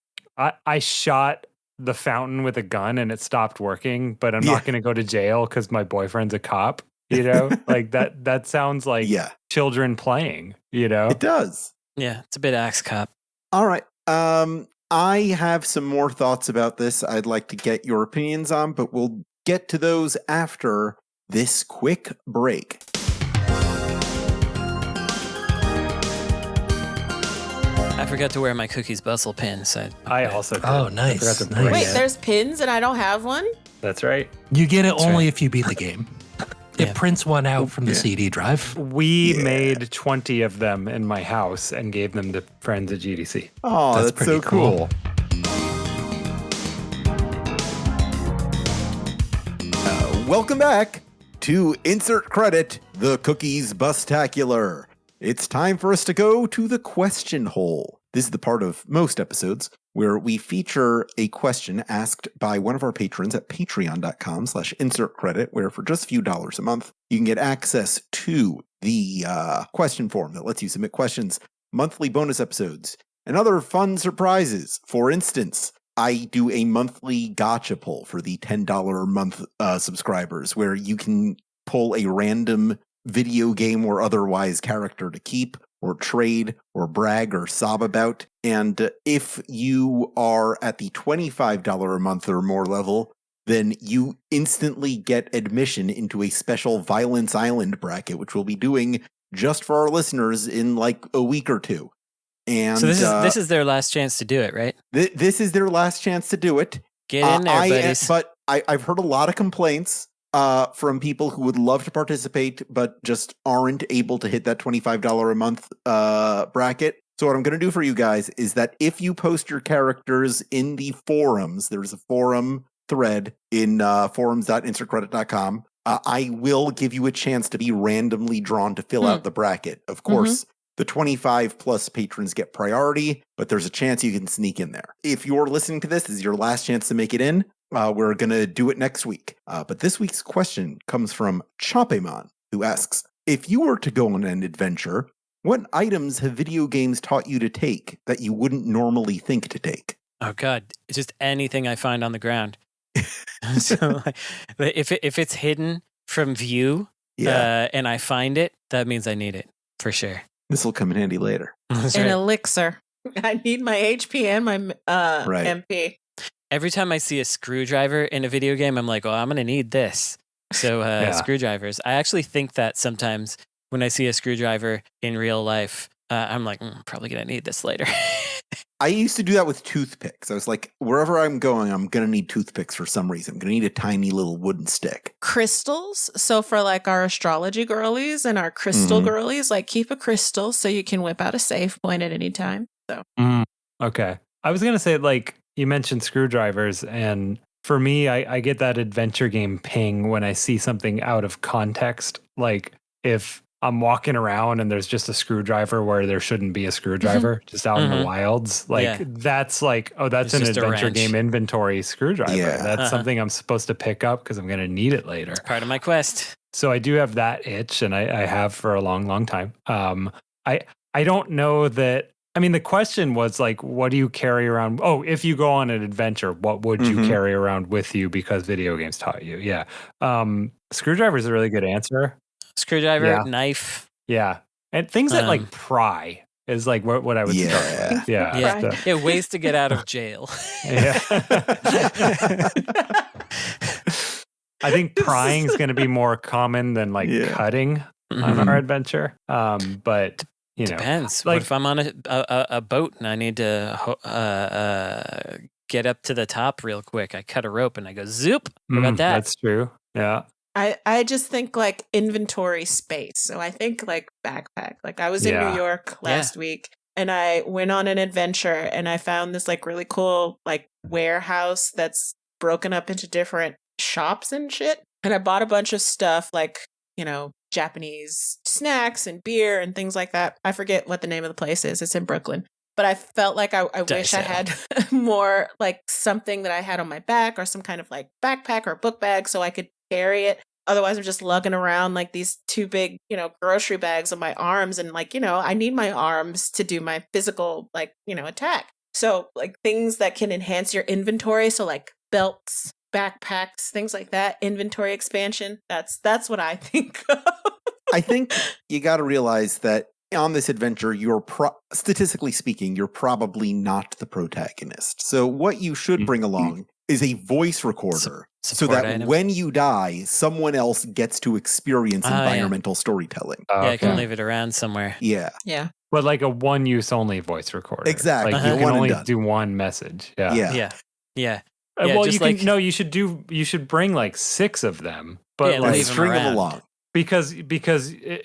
I shot the fountain with a gun and it stopped working, but I'm not going to go to jail because my boyfriend's a cop, like that sounds like children playing, It does. Yeah, it's a bit Axe Cop. All right. I have some more thoughts about this I'd like to get your opinions on, but we'll get to those after this quick break. I forgot to wear my Cookies Bustle pin, so I also did. Oh, nice. Wait, there's pins and I don't have one? That's right. You get it only if you beat the game. It prints one out from the CD drive. We made 20 of them in my house and gave them to friends at GDC. Oh, that's so cool. Welcome back to Insert Credit, the Cookies Bustacular. It's time for us to go to the question hole. This is the part of most episodes where we feature a question asked by one of our patrons at patreon.com/insertcredit, where for just a few dollars a month, you can get access to the question form that lets you submit questions, monthly bonus episodes, and other fun surprises. For instance, I do a monthly gotcha pull for the $10 a month subscribers, where you can pull a random video game or otherwise character to keep or trade or brag or sob about. And if you are at the $25 a month or more level, then you instantly get admission into a special Violence Island bracket, which we'll be doing just for our listeners in like a week or two. And so this is their last chance to do it, right? This is their last chance to do it. Get in there, buddies. But I've heard a lot of complaints from people who would love to participate, but just aren't able to hit that $25 a month bracket. So what I'm going to do for you guys is that if you post your characters in the forums, there's a forum thread in forums.insertcredit.com. I will give you a chance to be randomly drawn to fill out the bracket. Of course, the 25 plus patrons get priority, but there's a chance you can sneak in there. If you're listening to this is your last chance to make it in, we're going to do it next week. But this week's question comes from Chopemon, who asks, if you were to go on an adventure, what items have video games taught you to take that you wouldn't normally think to take? Oh God, it's just anything I find on the ground. So if it's hidden from view and I find it, that means I need it for sure. This will come in handy later. An elixir. I need my HP and my MP. Every time I see a screwdriver in a video game, I'm like, oh, I'm going to need this. So screwdrivers. I actually think that sometimes when I see a screwdriver in real life, I'm like, probably going to need this later. I used to do that with toothpicks. I was like, wherever I'm going, I'm going to need toothpicks for some reason. I'm going to need a tiny little wooden stick. Crystals. So for like our astrology girlies and our crystal girlies, like keep a crystal so you can whip out a safe point at any time. So Okay. I was going to say, like, you mentioned screwdrivers, and for me, I get that adventure game ping when I see something out of context. Like if I'm walking around and there's just a screwdriver where there shouldn't be a screwdriver, just out in the wilds. Like that's like, oh, that's an adventure game inventory screwdriver. Yeah. That's something I'm supposed to pick up because I'm going to need it later. It's part of my quest. So I do have that itch, and I have for a long, long time. I don't know that. I mean, the question was like, what do you carry around? Oh, if you go on an adventure, what would you carry around with you because video games taught you? Yeah. Screwdriver is a really good answer. Screwdriver, knife. Yeah. And things that like pry is like what I would start with. Yeah. Ways to get out of jail. Yeah. I think prying is going to be more common than like cutting on our adventure. But you know, depends. Like, what if I'm on a boat and I need to get up to the top real quick? I cut a rope and I go zoop. What about that? That's true. Yeah. I just think like inventory space. So I think like backpack. Like I was in New York last week and I went on an adventure and I found this like really cool like warehouse that's broken up into different shops and shit. And I bought a bunch of stuff like, you know, Japanese snacks and beer and things like that. I forget what the name of the place is. It's in Brooklyn. But I felt like I wish I had more like something that I had on my back or some kind of like backpack or book bag so I could carry it. Otherwise, I'm just lugging around like these two big, you know, grocery bags on my arms. And like, you know, I need my arms to do my physical, like, you know, attack. So like things that can enhance your inventory. So like belts, backpacks, things like that, inventory expansion. That's what I think of. I think you got to realize that on this adventure, you're statistically speaking, you're probably not the protagonist. So what you should bring along is a voice recorder so that when you die, someone else gets to experience environmental storytelling. I can leave it around somewhere. Yeah. Yeah. But like a one-use only voice recorder. Exactly. Like you can only do one message. Yeah. Well, you should bring like 6 of them, but like string them along. Because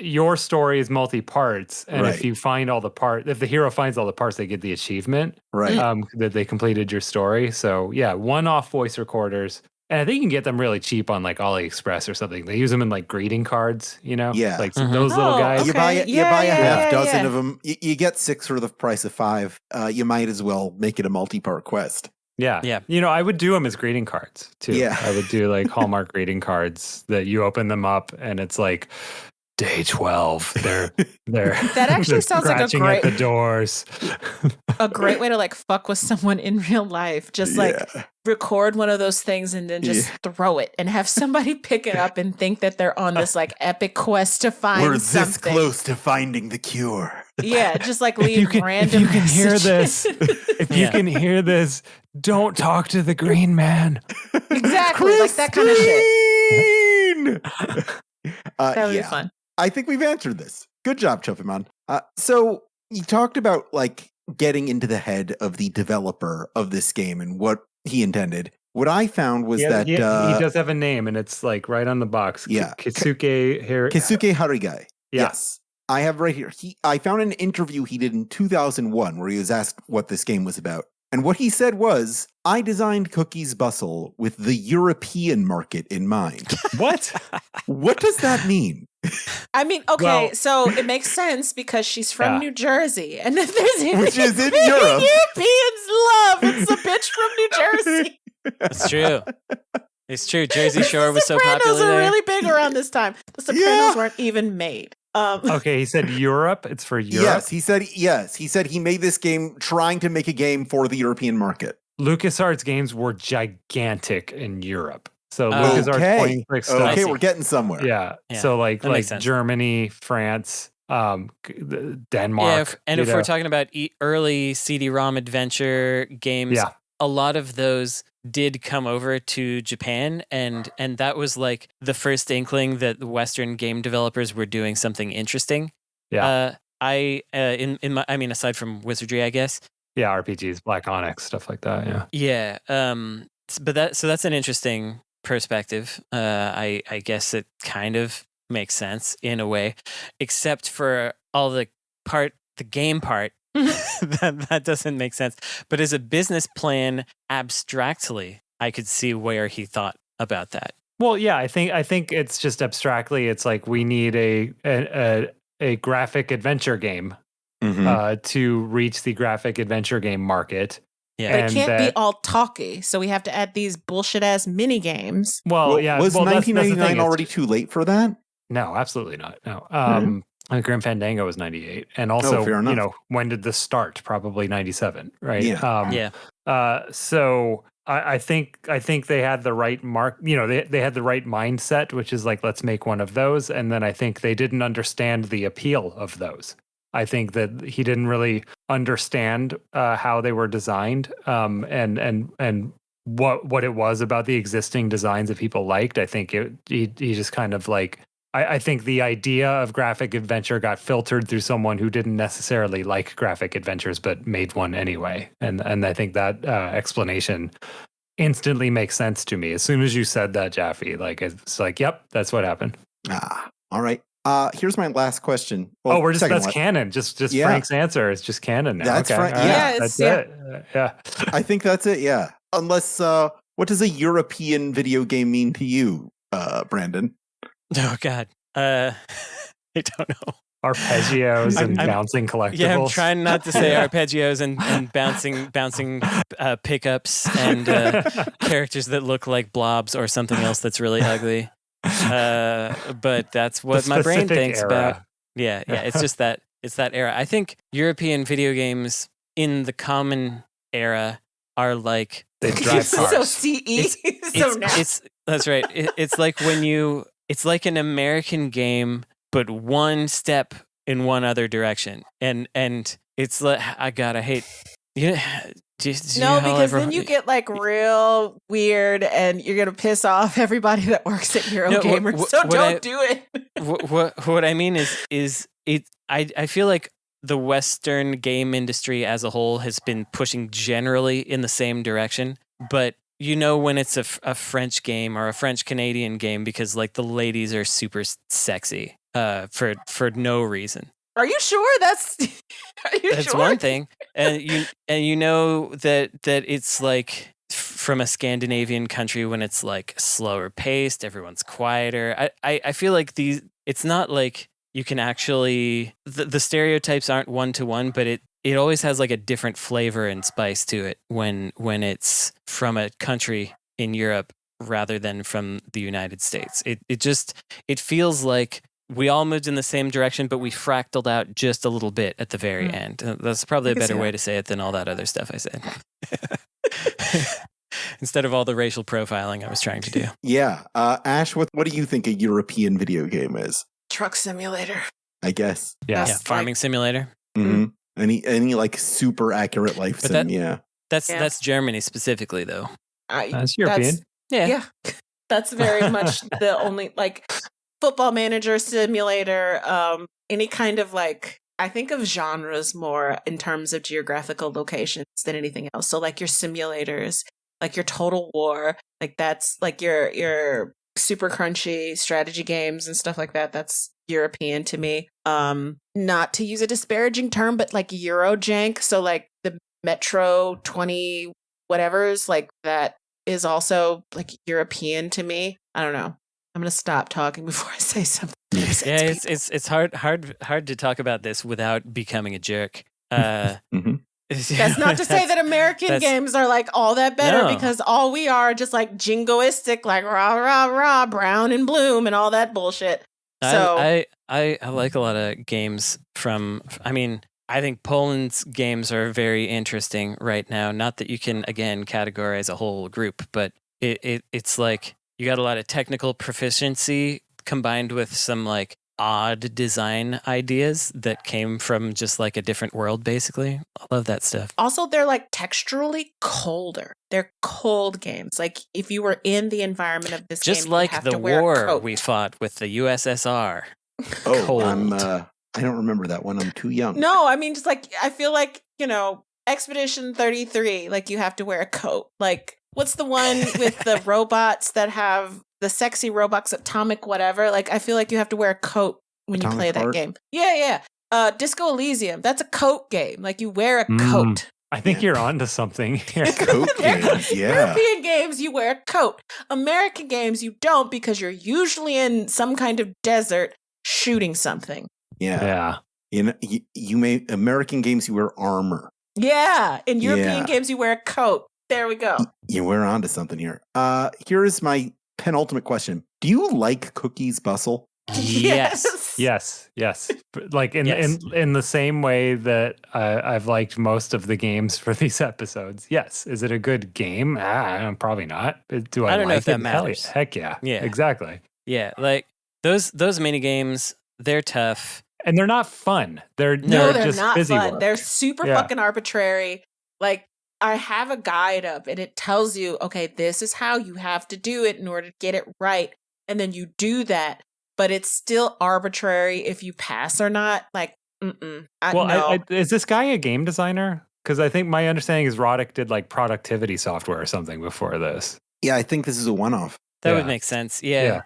your story is multi-parts, and if you find all the parts, if the hero finds all the parts, they get the achievement, that they completed your story. So one-off voice recorders, and I think you can get them really cheap on like AliExpress or something. They use them in like greeting cards, you know, like those little guys. Okay. You buy a half dozen of them. You get 6 for the price of 5. You might as well make it a multi-part quest. Yeah. You know, I would do them as greeting cards too. Yeah. I would do like Hallmark greeting cards that you open them up and it's like day 12. They're that actually sounds like a great at the doors. A great way to like fuck with someone in real life. Just like record one of those things and then just throw it and have somebody pick it up and think that they're on this like epic quest to find something. We're this close to finding the cure. Yeah, just like leave random. If you can hear this, you can hear this, don't talk to the green man. Exactly, like that kind of shit. That would be fun. I think we've answered this. Good job, Chopemon. So you talked about like getting into the head of the developer of this game and what he intended. What I found was that he does have a name, and it's like right on the box. Yeah, Keisuke Harigai. Yeah. Yes, I have right here. I found an interview he did in 2001 where he was asked what this game was about, and what he said was, "I designed Cookies Bustle with the European market in mind." What? What does that mean? I mean, okay, so it makes sense because she's from New Jersey, and if there's which is in Europe. Europeans love it's a bitch from New Jersey. It's true. It's true. Jersey Shore was so popular. Sopranos there. were really big around this time. The Sopranos weren't even made. Okay, he said Europe. It's for Europe. Yes, he said he made this game trying to make a game for the European market. LucasArts games were gigantic in Europe. So LucasArts point click stuff. Okay, we're getting somewhere. Yeah. So like Germany, France, Denmark. Yeah, and if we're talking about early CD-ROM adventure games, a lot of those did come over to Japan, and that was like the first inkling that the Western game developers were doing something interesting. Yeah. Aside from Wizardry, I guess. Yeah, RPGs, Black Onyx, stuff like that. Yeah. Yeah. But that's an interesting perspective. I guess it kind of makes sense in a way, except for all the game part. that doesn't make sense. But as a business plan, abstractly, I could see where he thought about that. Well, yeah, I think it's just abstractly. It's like we need a graphic adventure game to reach the graphic adventure game market. Yeah, but it can't be all talky, so we have to add these bullshit ass mini games. Well, yeah, was 1999 already too late for that? No, absolutely not. No. Grim Fandango was 98, and also, when did this start? Probably 97, right? Yeah. So I think they had the right they had the right mindset, which is like, let's make one of those, and then I think they didn't understand the appeal of those. I think that he didn't really understand how they were designed, and what it was about the existing designs that people liked. I think he just kind of like. I think the idea of graphic adventure got filtered through someone who didn't necessarily like graphic adventures, but made one anyway. And I think that explanation instantly makes sense to me. As soon as you said that, Jaffe, like, it's like, yep, that's what happened. All right. Here's my last question. Well, that's canon. Just Frank's answer is just canon now. That's okay. That's it. Yeah. I think that's it. Yeah. Unless, what does a European video game mean to you, Brandon? Oh God, I don't know. Arpeggios and bouncing collectibles. Yeah, I'm trying not to say arpeggios and bouncing pickups and characters that look like blobs or something else that's really ugly. But that's what my brain thinks about. Yeah. It's just that era. I think European video games in the common era are like they drive cars. So CE. That's right. It's like it's like an American game, but one step in one other direction. And it's like, I hate. Because then you get like real weird, and you're gonna piss off everybody that works at Eurogamer. So don't do it. What I mean is it. I feel like the Western game industry as a whole has been pushing generally in the same direction, but. When it's a French game or a French Canadian game, because like the ladies are super sexy for no reason. Are you sure? That's one thing, and you know that it's like from a Scandinavian country when it's like slower paced, everyone's quieter. I feel like it's not like you can actually the stereotypes aren't one to one, but it always has like a different flavor and spice to it when it's from a country in Europe rather than from the United States. It feels like we all moved in the same direction, but we fractaled out just a little bit at the very end. That's probably a better way to say it than all that other stuff I said. Instead of all the racial profiling I was trying to do. Yeah. Ash, what do you think a European video game is? Truck simulator. I guess. Yeah. Farming simulator. Mm-hmm. Any like super accurate life sim, That's Germany specifically though. That's European. Yeah. That's very much the only like Football Manager simulator, any kind of like I think of genres more in terms of geographical locations than anything else. So like your simulators, like your Total War, like that's like your super crunchy strategy games and stuff like that. That's European to me. Not to use a disparaging term, but like Eurojank. So like the Metro 20 whatever's like that is also like European to me. I don't know. I'm gonna stop talking before I say something. Yeah, it's hard to talk about this without becoming a jerk. Mm-hmm. That's not to say that American games are like all that better, because all we are just like jingoistic, like rah rah rah, brown and bloom and all that bullshit. So I like a lot of games from. I mean, I think Poland's games are very interesting right now. Not that you can again categorize a whole group, but it's like you got a lot of technical proficiency combined with some like odd design ideas that came from just like a different world, basically. I love that stuff. Also, they're like texturally colder. They're cold games. Like if you were in the environment of this game, just like you have the to wear war a coat. we fought with the USSR. Oh, Cold. I don't remember that one. I'm too young. No, I mean, just like, I feel like, Expedition 33, like you have to wear a coat. Like, what's the one with the robots that have the sexy robots, Atomic whatever? Like, I feel like you have to wear a coat when you play that game. Yeah. Disco Elysium, that's a coat game. Like, you wear a coat. I think you're onto something here. Coat games, yeah. European games, you wear a coat. American games, you don't, because you're usually in some kind of desert shooting something. Yeah. You may American games you wear armor. Yeah. In European games you wear a coat. There we go. We're onto something here. Here is my penultimate question. Do you like cookies, Bustle? Yes. Like in the same way that I've liked most of the games for these episodes. Yes. Is it a good game? Probably not. Do I don't know like if that it? matters. Heck yeah. Yeah. Exactly. Yeah, like those mini games, they're tough. And they're not fun. They're just not busy fun. work. They're super fucking arbitrary. Like, I have a guide up and it tells you, okay, this is how you have to do it in order to get it right. And then you do that, but it's still arbitrary if you pass or not. Like, is this guy a game designer? Because I think my understanding is Roddick did like productivity software or something before this. Yeah, I think this is a one-off. That would make sense. Yeah.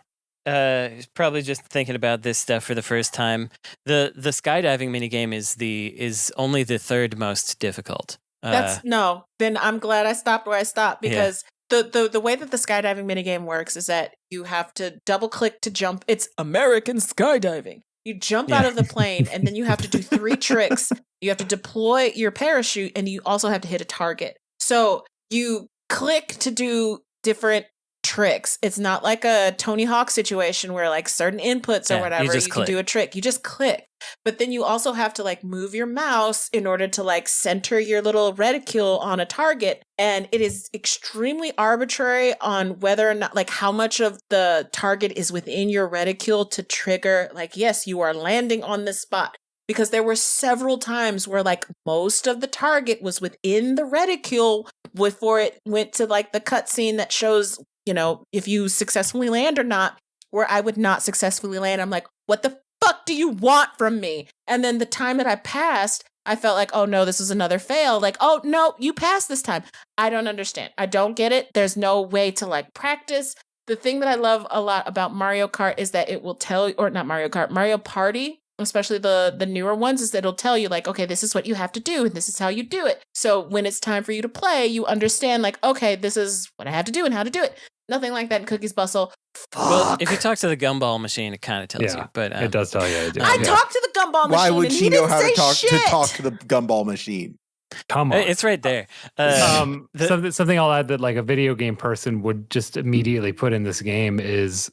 He's probably just thinking about this stuff for the first time. The skydiving minigame is only the third most difficult. Then I'm glad I stopped where I stopped, because the way that the skydiving minigame works is that you have to double click to jump. It's American skydiving. You jump out of the plane and then you have to do 3 tricks. You have to deploy your parachute and you also have to hit a target. So you click to do different tricks. It's not like a Tony Hawk situation where like certain inputs or whatever you can do a trick. You just click. But then you also have to like move your mouse in order to like center your little reticule on a target. And it is extremely arbitrary on whether or not, like, how much of the target is within your reticule to trigger, like, yes, you are landing on this spot. Because there were several times where like most of the target was within the reticule before it went to like the cutscene that shows, if you successfully land or not, where I would not successfully land. I'm like, what the fuck do you want from me? And then the time that I passed, I felt like, oh no, this is another fail. Like, oh no, you passed this time. I don't understand. I don't get it. There's no way to like practice. The thing that I love a lot about Mario Kart is that it will tell, or not Mario Kart, Mario Party, especially the newer ones, is that it'll tell you like, okay, this is what you have to do and this is how you do it. So when it's time for you to play, you understand like, okay, this is what I have to do and how to do it. Nothing like that in Cookies Bustle. Fuck. Well, if you talk to the gumball machine, it kind of tells you. But it does tell you. I talked to the gumball machine. Why would she know how to talk to the gumball machine? Come on, it's right there. Something I'll add that like a video game person would just immediately put in this game is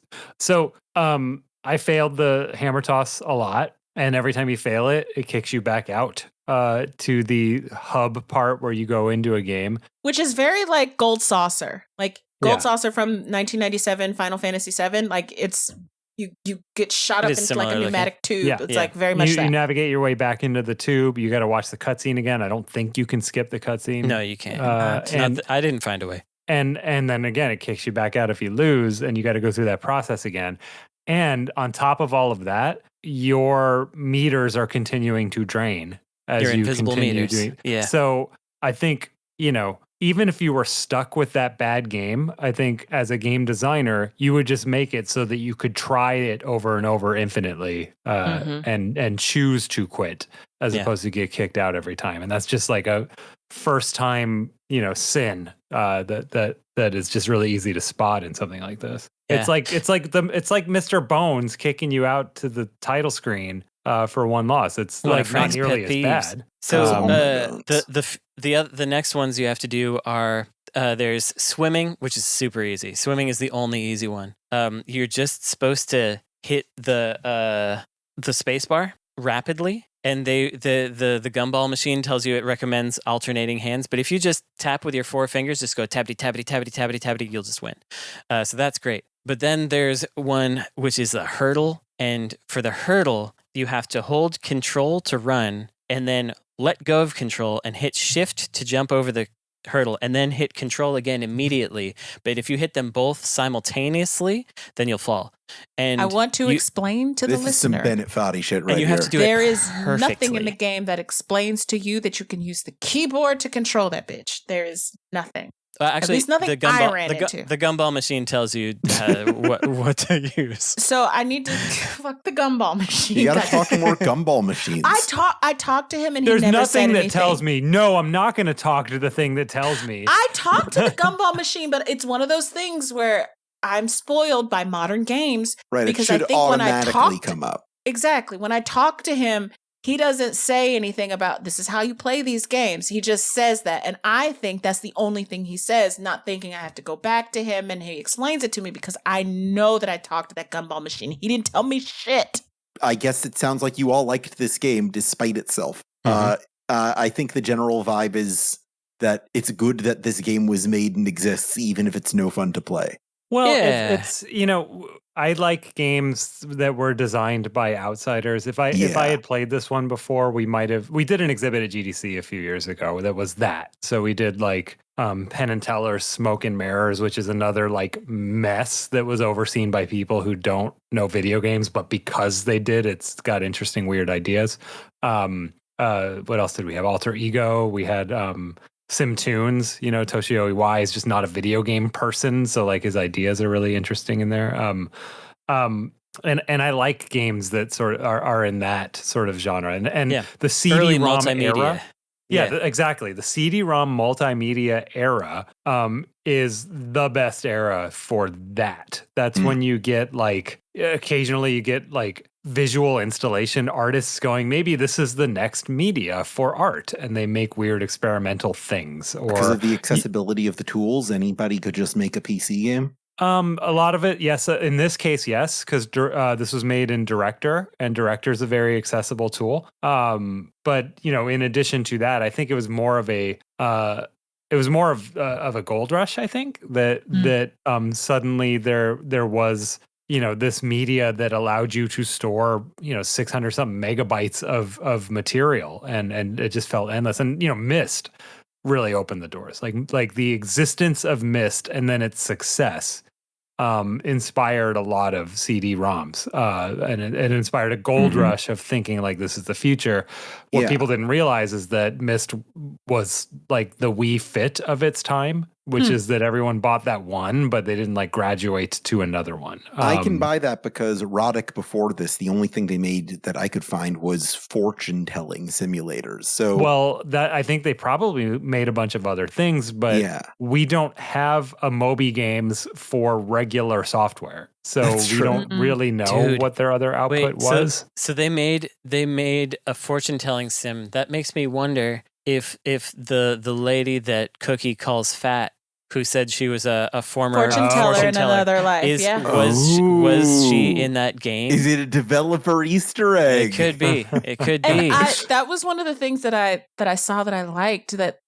I failed the hammer toss a lot, and every time you fail it, it kicks you back out to the hub part where you go into a game, which is very like Gold Saucer, like. Gold Saucer from 1997, Final Fantasy VII. Like it's you get shot up into like a pneumatic tube. Yeah. It's like very much that. You navigate your way back into the tube. You got to watch the cutscene again. I don't think you can skip the cutscene. No, you can't. I didn't find a way. And then again, it kicks you back out if you lose, and you got to go through that process again. And on top of all of that, your meters are continuing to drain as Your you invisible continue meters. doing. Yeah. So I think, even if you were stuck with that bad game, I think as a game designer, you would just make it so that you could try it over and over infinitely and choose to quit as opposed to get kicked out every time. And that's just like a first time, sin that is just really easy to spot in something like this. Yeah. It's like Mr. Bones kicking you out to the title screen for one loss. It's One like of not Frank's nearly pet as peeves. bad. So the next ones you have to do are there's swimming, which is super easy. Swimming is the only easy one. You're just supposed to hit the space bar rapidly, and the gumball machine tells you it recommends alternating hands. But if you just tap with your 4 fingers, just go tappity tappity tappity tappity tappity, you'll just win. So that's great. But then there's one which is a hurdle, and for the hurdle you have to hold control to run, and then let go of control and hit shift to jump over the hurdle, and then hit control again immediately. But if you hit them both simultaneously, then you'll fall. And I want to explain to the This is some listener. Bennett Foddy shit right and you have here. to do There it is nothing in the perfectly. game that explains to you that you can use the keyboard to control that bitch. There is nothing. Actually, least nothing the I gumball, ran into. the gumball machine tells you what to use. So I need to fuck the gumball machine. You gotta guys. talk more gumball machines. I talked to him and There's he never said nothing that anything. tells me, no, I'm not going to talk to the thing that tells me. I talked to the gumball machine, but it's one of those things where I'm spoiled by modern games. Right, it because I should think when I automatically talked- come up. Exactly. When I talk to him, he doesn't say anything about this is how you play these games. He just says that. And I think that's the only thing he says, not thinking I have to go back to him and he explains it to me because I know that I talked to that gumball machine. He didn't tell me shit. I guess it sounds like you all liked this game despite itself. Mhm. I think the general vibe is that it's good that this game was made and exists, even if it's no fun to play. Well, Yeah. it's I like games that were designed by outsiders. If I had played this one before, we did an exhibit at GDC a few years ago that was that. So we did like Penn and Teller's Smoke and Mirrors, which is another like mess that was overseen by people who don't know video games, but because they did, it's got interesting, weird ideas. What else did we have? Alter Ego. We had Sim Tunes. Toshio Iwai is just not a video game person, so like his ideas are really interesting in there. And I like games that sort of are in that sort of genre. And Yeah. the Early CD-ROM multimedia. era. Yeah, exactly. The CD-ROM multimedia era is the best era for that. That's when you get like occasionally you get like visual installation artists going, maybe this is the next media for art, and they make weird experimental things. Or Because of the accessibility of the tools, anybody could just make a PC game. a lot of it, yes. In this case, yes, because this was made in Director, and Director is a very accessible tool. But in addition to that, I think it was more of a gold rush. I think that suddenly there was this media that allowed you to store 600 something megabytes of material, and it just felt endless. And Myst really opened the doors, like the existence of Myst and then its success inspired a lot of CD-ROMs, and it inspired a gold rush of thinking like this is the future. What people didn't realize is that Myst was like the Wii Fit of its time, which is that everyone bought that one, but they didn't like graduate to another one. I can buy that because Roddick before this, the only thing they made that I could find was fortune-telling simulators. So, well, that I think they probably made a bunch of other things, but we don't have a Moby games for regular software, so That's we true. don't really know what their other output was. So they made a fortune-telling sim. That makes me wonder if the lady that Cookie calls fat, who said she was a former Fortune teller in another life. was she in that game? Is it a developer Easter egg? It could be. It could And be. that was one of the things that I saw that I liked, that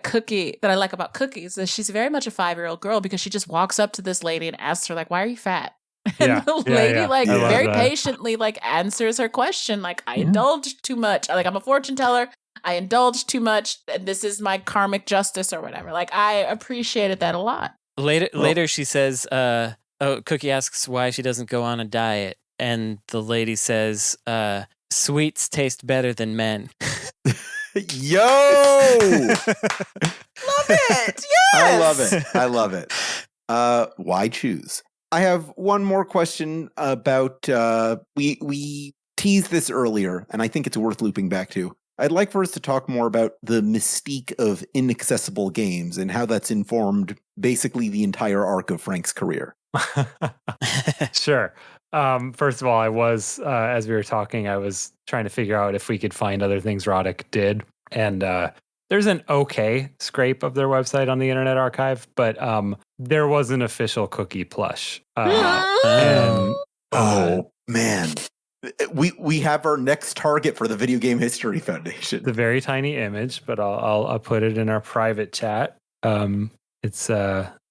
Cookie that I like about Cookie is that she's very much a 5-year-old girl, because she just walks up to this lady and asks her like, "Why are you fat?" And the lady very patiently like answers her question like, "I indulged too much. Like, I'm a fortune teller. I indulged too much, and this is my karmic justice," or whatever. Like, I appreciated that a lot. Later she says, Cookie asks why she doesn't go on a diet, and the lady says, "Sweets taste better than men." Yo! Love it. Yes. I love it. Why choose? I have one more question about we teased this earlier, and I think it's worth looping back to. I'd like for us to talk more about the mystique of inaccessible games and how that's informed basically the entire arc of Frank's career. Sure. First of all, I was, as we were talking, I was trying to figure out if we could find other things Roddick did. And there's an okay scrape of their website on the Internet Archive, but there was an official cookie plush. Oh, man. We have our next target for the Video Game History Foundation. The very tiny image, but I'll put it in our private chat. It's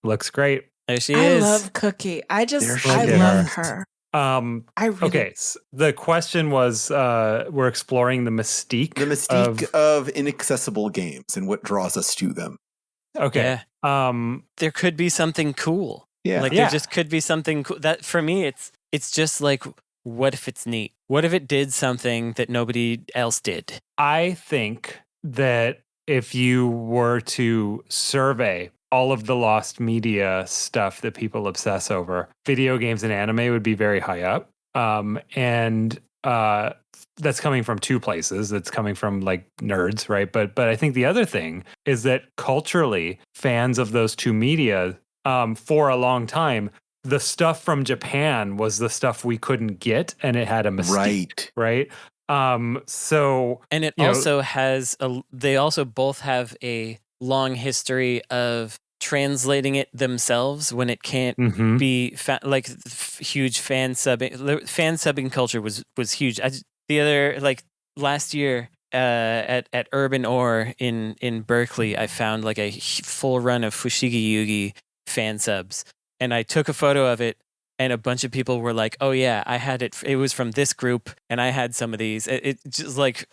looks great. There she is. I love Cookie. I There love is. her. I really okay. So the question was, we're exploring the mystique. The mystique of inaccessible games and what draws us to them. Okay. Yeah. There could be something cool. Yeah. Like there just could be something cool. That for me, it's just like, what if it's neat? What if it did something that nobody else did? I think that if you were to survey all of the lost media stuff that people obsess over, video games and anime would be very high up. And that's coming from two places. It's coming from like nerds, right? But I think the other thing is that culturally, fans of those two media, for a long time, the stuff from Japan was the stuff we couldn't get, and it had a mystique, right? So, and it also has they also both have a long history of translating it themselves when it can't be huge fan subbing. Fan subbing culture was huge. Last year at Urban Ore in Berkeley, I found like a full run of Fushigi Yugi fan subs. And I took a photo of it, and a bunch of people were like, "Oh yeah, I had it. It was from this group, and I had some of these." It just like,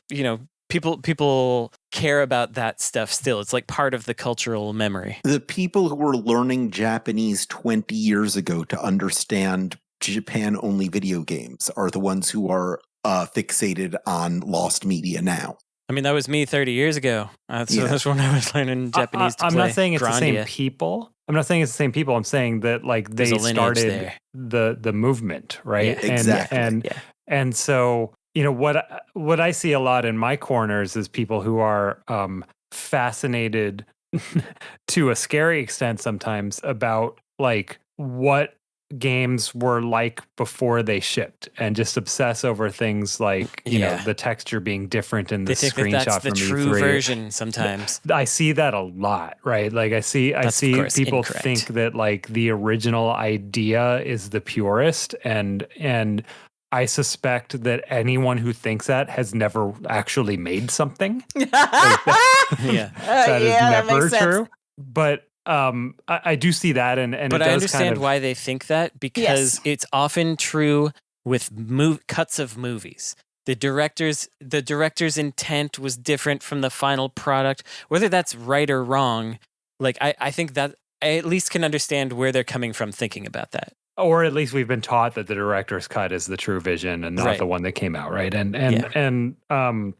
people care about that stuff still. It's like part of the cultural memory. The people who were learning Japanese 20 years ago to understand Japan-only video games are the ones who are fixated on lost media now. I mean, that was me 30 years ago. That's when I was learning Japanese to play. I'm not saying it's Grandia. the same people. I'm saying that like they started the movement, right? Yeah, exactly. And so, what I see a lot in my corners is people who are fascinated to a scary extent sometimes about like what games were like before they shipped, and just obsess over things like the texture being different in the screenshot that's the from true E3 version sometimes. I see that a lot, right? Like I see people incorrect. think that like the original idea is the purest, and I suspect that anyone who thinks that has never actually made something. That is never true. But I do see that, and but it does I understand kind of, why they think that, because it's often true with cuts of movies. The director's intent was different from the final product. Whether that's right or wrong, like I think that I at least can understand where they're coming from thinking about that. or at least we've been taught that the director's cut is the true vision and not the one that came out, right? And I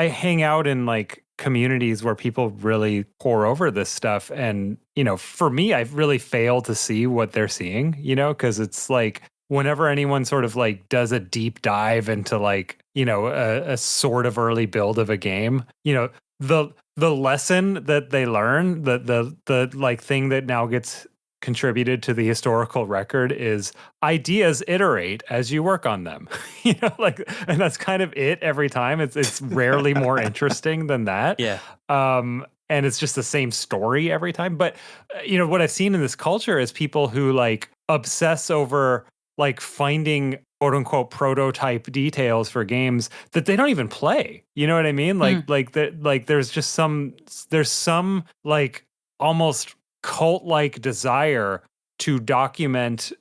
hang out in like communities where people really pour over this stuff, and for me, I really fail to see what they're seeing, because it's like whenever anyone sort of like does a deep dive into like a sort of early build of a game, the lesson that they learn, the like thing that now gets contributed to the historical record is ideas iterate as you work on them. And that's kind of it every time. It's rarely more interesting than that. Yeah. And it's just the same story every time. But what I've seen in this culture is people who like obsess over like finding quote unquote prototype details for games that they don't even play. You know what I mean? There's some like almost cult-like desire to document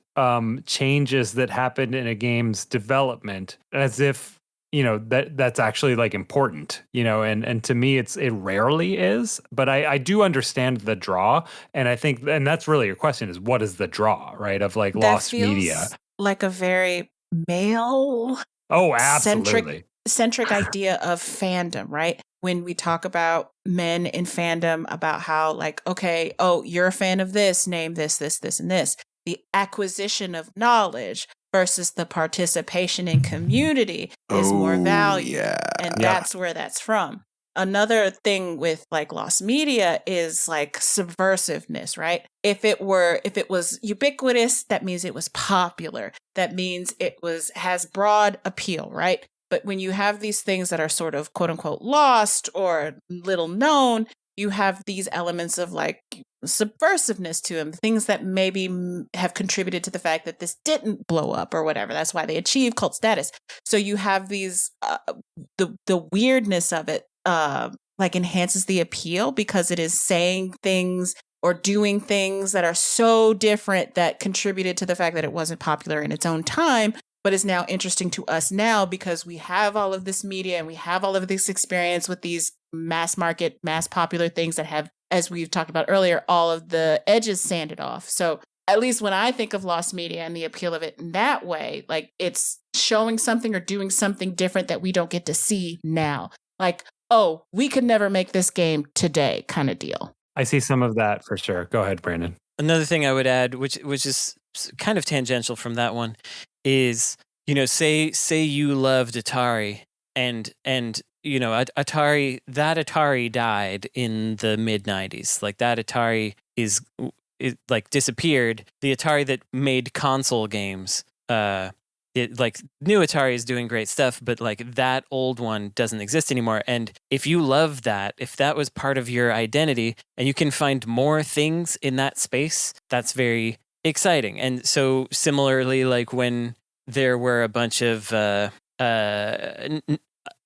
changes that happened in a game's development as if that's actually like important, and to me it rarely is, but I do understand the draw, and I think, and that's really your question, is what is the draw, right, of like lost media. like a very male Oh, absolutely. centric idea of fandom, right? When we talk about men in fandom, about how like, okay, oh, you're a fan of this, name this, this, this, and this. The acquisition of knowledge versus the participation in community is more valued. Yeah. And that's where that's from. Another thing with like lost media is like subversiveness, right? If it was ubiquitous, that means it was popular. That means it has broad appeal, right? But when you have these things that are sort of quote unquote lost or little known, you have these elements of like subversiveness to them, things that maybe have contributed to the fact that this didn't blow up or whatever. That's why they achieve cult status. So you have these, the weirdness of it, like enhances the appeal because it is saying things or doing things that are so different that contributed to the fact that it wasn't popular in its own time, but is now interesting to us now because we have all of this media and we have all of this experience with these mass market, mass popular things that have, as we've talked about earlier, all of the edges sanded off. So at least when I think of lost media and the appeal of it in that way, like it's showing something or doing something different that we don't get to see now. Like, oh, we could never make this game today kind of deal. I see some of that for sure. Go ahead, Brandon. Another thing I would add, which is kind of tangential from that one, is, you know, say you loved Atari and you know, Atari died in the mid 90s. Like that Atari is like disappeared. The Atari that made console games, like new Atari is doing great stuff, but like that old one doesn't exist anymore. And if you love that, if that was part of your identity and you can find more things in that space, that's very exciting. And so similarly, like when there were a bunch of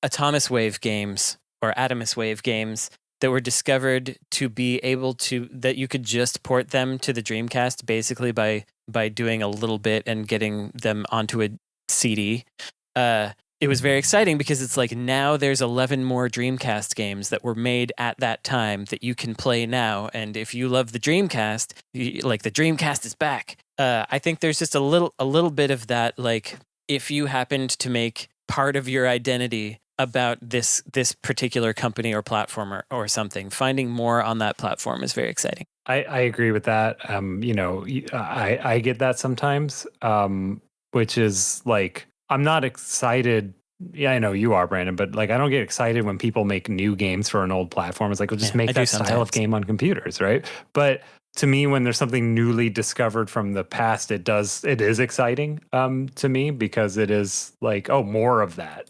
Atomus Wave games or Atomus Wave games that were discovered to be able to, that you could just port them to the Dreamcast basically by doing a little bit and getting them onto a CD. It was very exciting because it's like now there's 11 more Dreamcast games that were made at that time that you can play now. And if you love the Dreamcast, like the Dreamcast is back. I think there's just a little bit of that, like if you happened to make part of your identity about this particular company or platform or something, finding more on that platform is very exciting. I agree with that. You know, I get that sometimes, which is like, I'm not excited. Yeah, I know you are, Brandon, but like, I don't get excited when people make new games for an old platform. It's like, we'll just make that style of game on computers, right? But to me, when there's something newly discovered from the past, it is exciting to me because it is like, oh, more of that.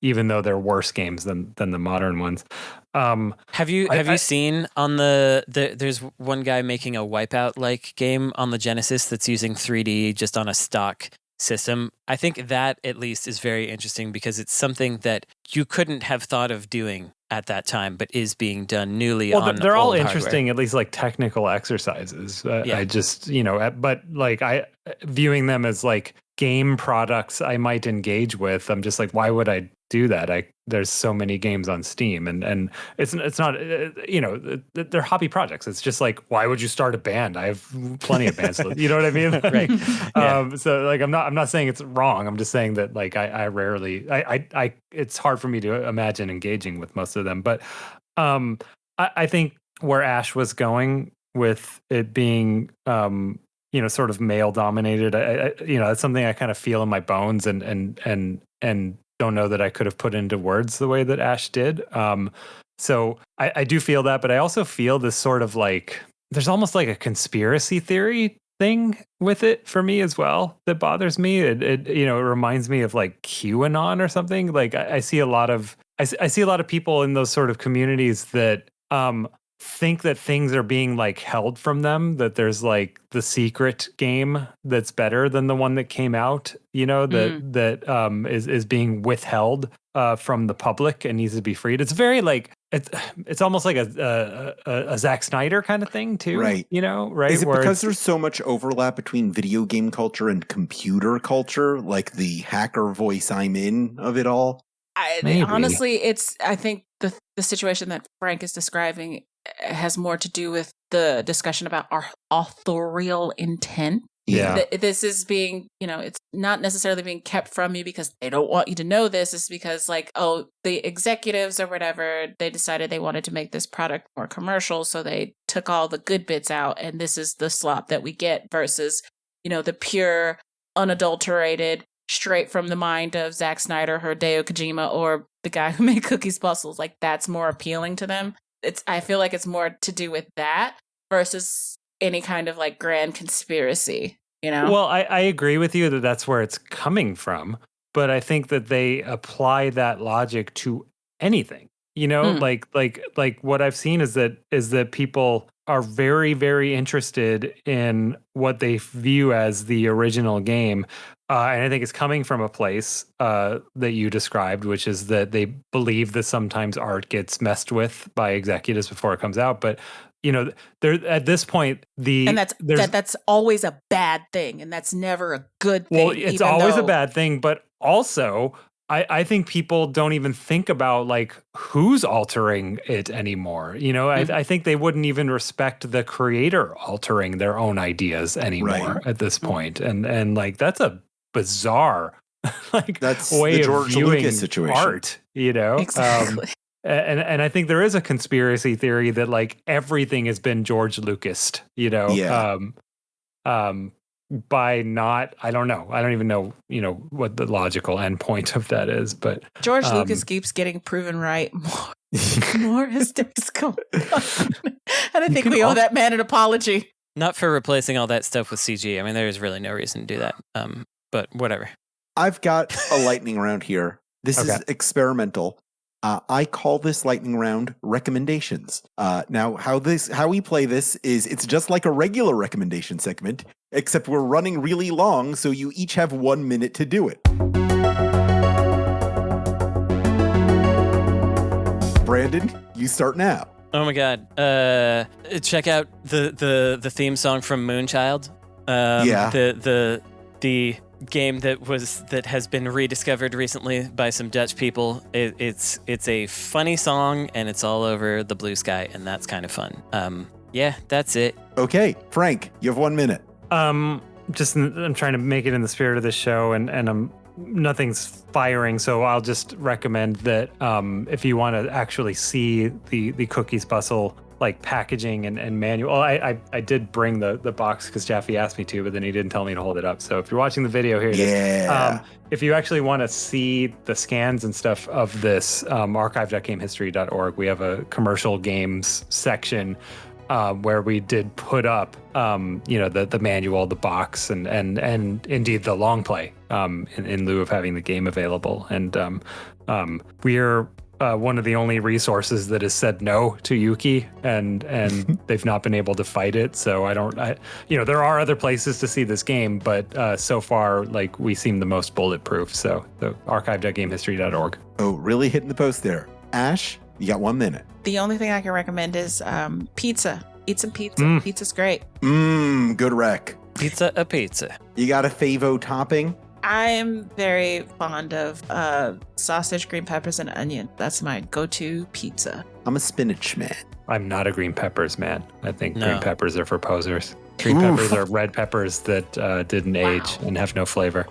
Even though they're worse games than the modern ones. Have you seen on there's one guy making a Wipeout like game on the Genesis that's using 3D just on a stock system. I think that at least is very interesting because it's something that you couldn't have thought of doing at that time, but is being done newly on they're all old interesting, hardware. at least like technical exercises. Yeah. I just, you know, but like I viewing them as like game products I might engage with. I'm just like, why would I do that? There's so many games on Steam and it's not, you know, they're hobby projects. It's just like, why would you start a band? I have plenty of bands. You know what I mean? Right. Yeah. So like, I'm not saying it's wrong. I'm just saying that like, I rarely, it's hard for me to imagine engaging with most of them, but I think where Ash was going with it being, you know, sort of male dominated, you know, that's something I kind of feel in my bones and don't know that I could have put into words the way that Ash did. So I do feel that, but I also feel this sort of like, there's almost like a conspiracy theory thing with it for me as well that bothers me. It you know, it reminds me of like QAnon or something. Like I see a lot of people in those sort of communities that think that things are being like held from them, that there's like the secret game that's better than the one that came out, you know, that is being withheld from the public and needs to be freed. It's very like it's almost like a Zack Snyder kind of thing too, right? You know, right? Is it because there's so much overlap between video game culture and computer culture, like the hacker voice I'm in of it all? Honestly, I think the situation that Frank is describing has more to do with the discussion about our authorial intent Yeah. This is being, it's not necessarily being kept from you because they don't want you to know this. It's because like, the executives or whatever, they decided they wanted to make this product more commercial. So they took all the good bits out, and this is the slop that we get versus, the pure, unadulterated, straight from the mind of Zack Snyder, Hideo Kojima, or the guy who made Cookies Bustles. Like, that's more appealing to them. I feel like it's more to do with that versus any kind of like grand conspiracy, Well, I agree with you that that's where it's coming from, but I think that they apply that logic to anything. Like what I've seen is that people are very, very interested in what they view as the original game. And I think it's coming from a place that you described, which is that they believe that sometimes art gets messed with by executives before it comes out. But there at this point, that's always a bad thing, and that's never a good thing. Well, it's always a bad thing, but also I think people don't even think about like who's altering it anymore. I think they wouldn't even respect the creator altering their own ideas anymore at this point. And like that's a bizarre that's way the George of viewing Lucas situation. Art. Exactly. And I think there is a conspiracy theory that like everything has been George Lucased, by not, I don't know. I don't even know, what the logical endpoint of that is, but George Lucas keeps getting proven right more as days go on. And I think we owe that man an apology. Not for replacing all that stuff with CG. I mean, there's really no reason to do that. But whatever. I've got a lightning round here. This is experimental. I call this lightning round recommendations. Now, how we play this is it's just like a regular recommendation segment, except we're running really long, so you each have 1 minute to do it. Brandon, you start now. Oh my God! Check out the theme song from Moonchild. The game that has been rediscovered recently by some Dutch people. It's a funny song, and it's all over the blue sky, and that's kind of fun. That's it. Okay, Frank, you have 1 minute. I'm trying to make it in the spirit of this show, and nothing's firing, so I'll just recommend that if you want to actually see the Cookies Bustle like packaging and manual. I did bring the box because Jaffe asked me to, but then he didn't tell me to hold it up. So if you're watching the video here, if you actually want to see the scans and stuff of this, archive.gamehistory.org, we have a commercial games section where we did put up, the manual, the box, and indeed the long play in lieu of having the game available. And we're one of the only resources that has said no to Yuki, and they've not been able to fight it. So there are other places to see this game, but so far, like, we seem the most bulletproof. So the archive.gamehistory.org. Oh, really hitting the post there. Ash, you got 1 minute. The only thing I can recommend is pizza. Eat some pizza. Pizza's great. Good rec. Pizza. You got a favo topping? I'm very fond of sausage, green peppers, and onion. That's my go-to pizza. I'm a spinach man. I'm not a green peppers man. I think green peppers are for posers. Green peppers are red peppers that didn't age and have no flavor.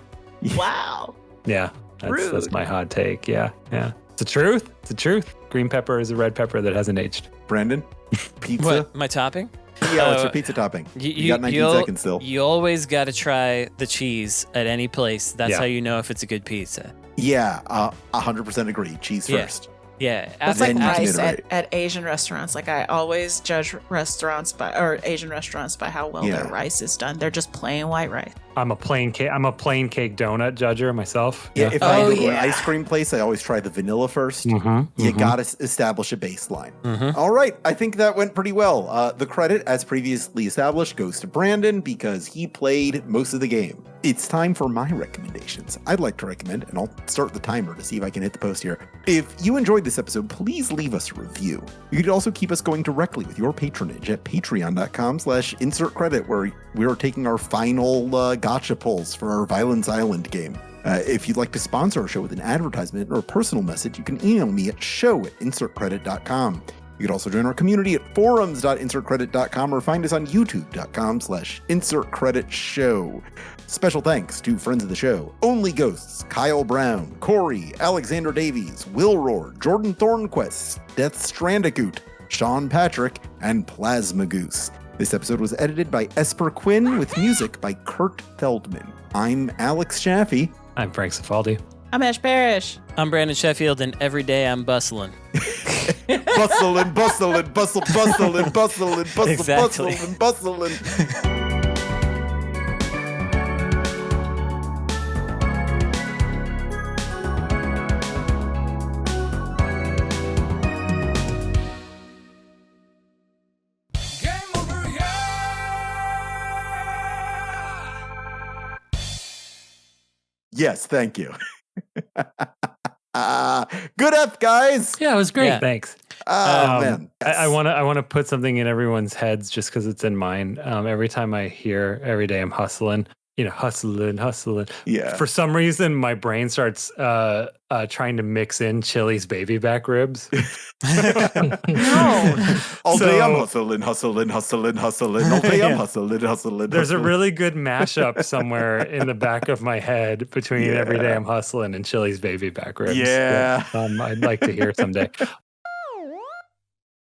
Wow. Yeah, that's my hot take. Yeah. It's the truth. It's the truth. Green pepper is a red pepper that hasn't aged. Brandon, pizza? What, my topping? Yeah, what's your pizza topping? You got 19 seconds still. You always got to try the cheese at any place. That's how you know if it's a good pizza. Yeah, 100% agree. Cheese first. Yeah. It's like rice at Asian restaurants. Like, I always judge Asian restaurants by how well their rice is done. They're just plain white rice. I'm a plain cake donut judger myself. Yeah, if I go to an ice cream place, I always try the vanilla first. You gotta establish a baseline. All right, I think that went pretty well. The credit, as previously established, goes to Brandon because he played most of the game. It's time for my recommendations. I'd like to recommend, and I'll start the timer to see if I can hit the post here. If you enjoyed this episode, please leave us a review. You could also keep us going directly with your patronage at patreon.com/insertcredit, where we are taking our final gotcha polls for our Violence Island game. If you'd like to sponsor our show with an advertisement or a personal message, you can email me at show@insertcredit.com. You can also join our community at forums.insertcredit.com or find us on youtube.com/insertcreditshow. Special thanks to friends of the show, Only Ghosts, Kyle Brown, Corey, Alexander Davies, Will Roar, Jordan Thornquist, Death Strandicoot, Sean Patrick, and Plasma Goose. This episode was edited by Esper Quinn with music by Kurt Feldman. I'm Alex Chaffee. I'm Frank Cifaldi. I'm Ash Parrish. I'm Brandon Sheffield, and every day I'm bustling. Bustling, bustling, bustle, bustling, bustling, bustle, Exactly. bustling, bustling. Yes, thank you. Good F, guys. Yeah, it was great. Yeah. Thanks. Oh, man. I want to put something in everyone's heads just because it's in mine. Every time I hear "every day I'm hustling," hustling. Yeah. For some reason, my brain starts trying to mix in Chili's baby back ribs. No. All day I'm So- hustling. All day I'm hustling. There's a really good mashup somewhere in the back of my head between Yeah. "every day I'm hustling" and Chili's baby back ribs. Yeah. that, I'd like to hear someday.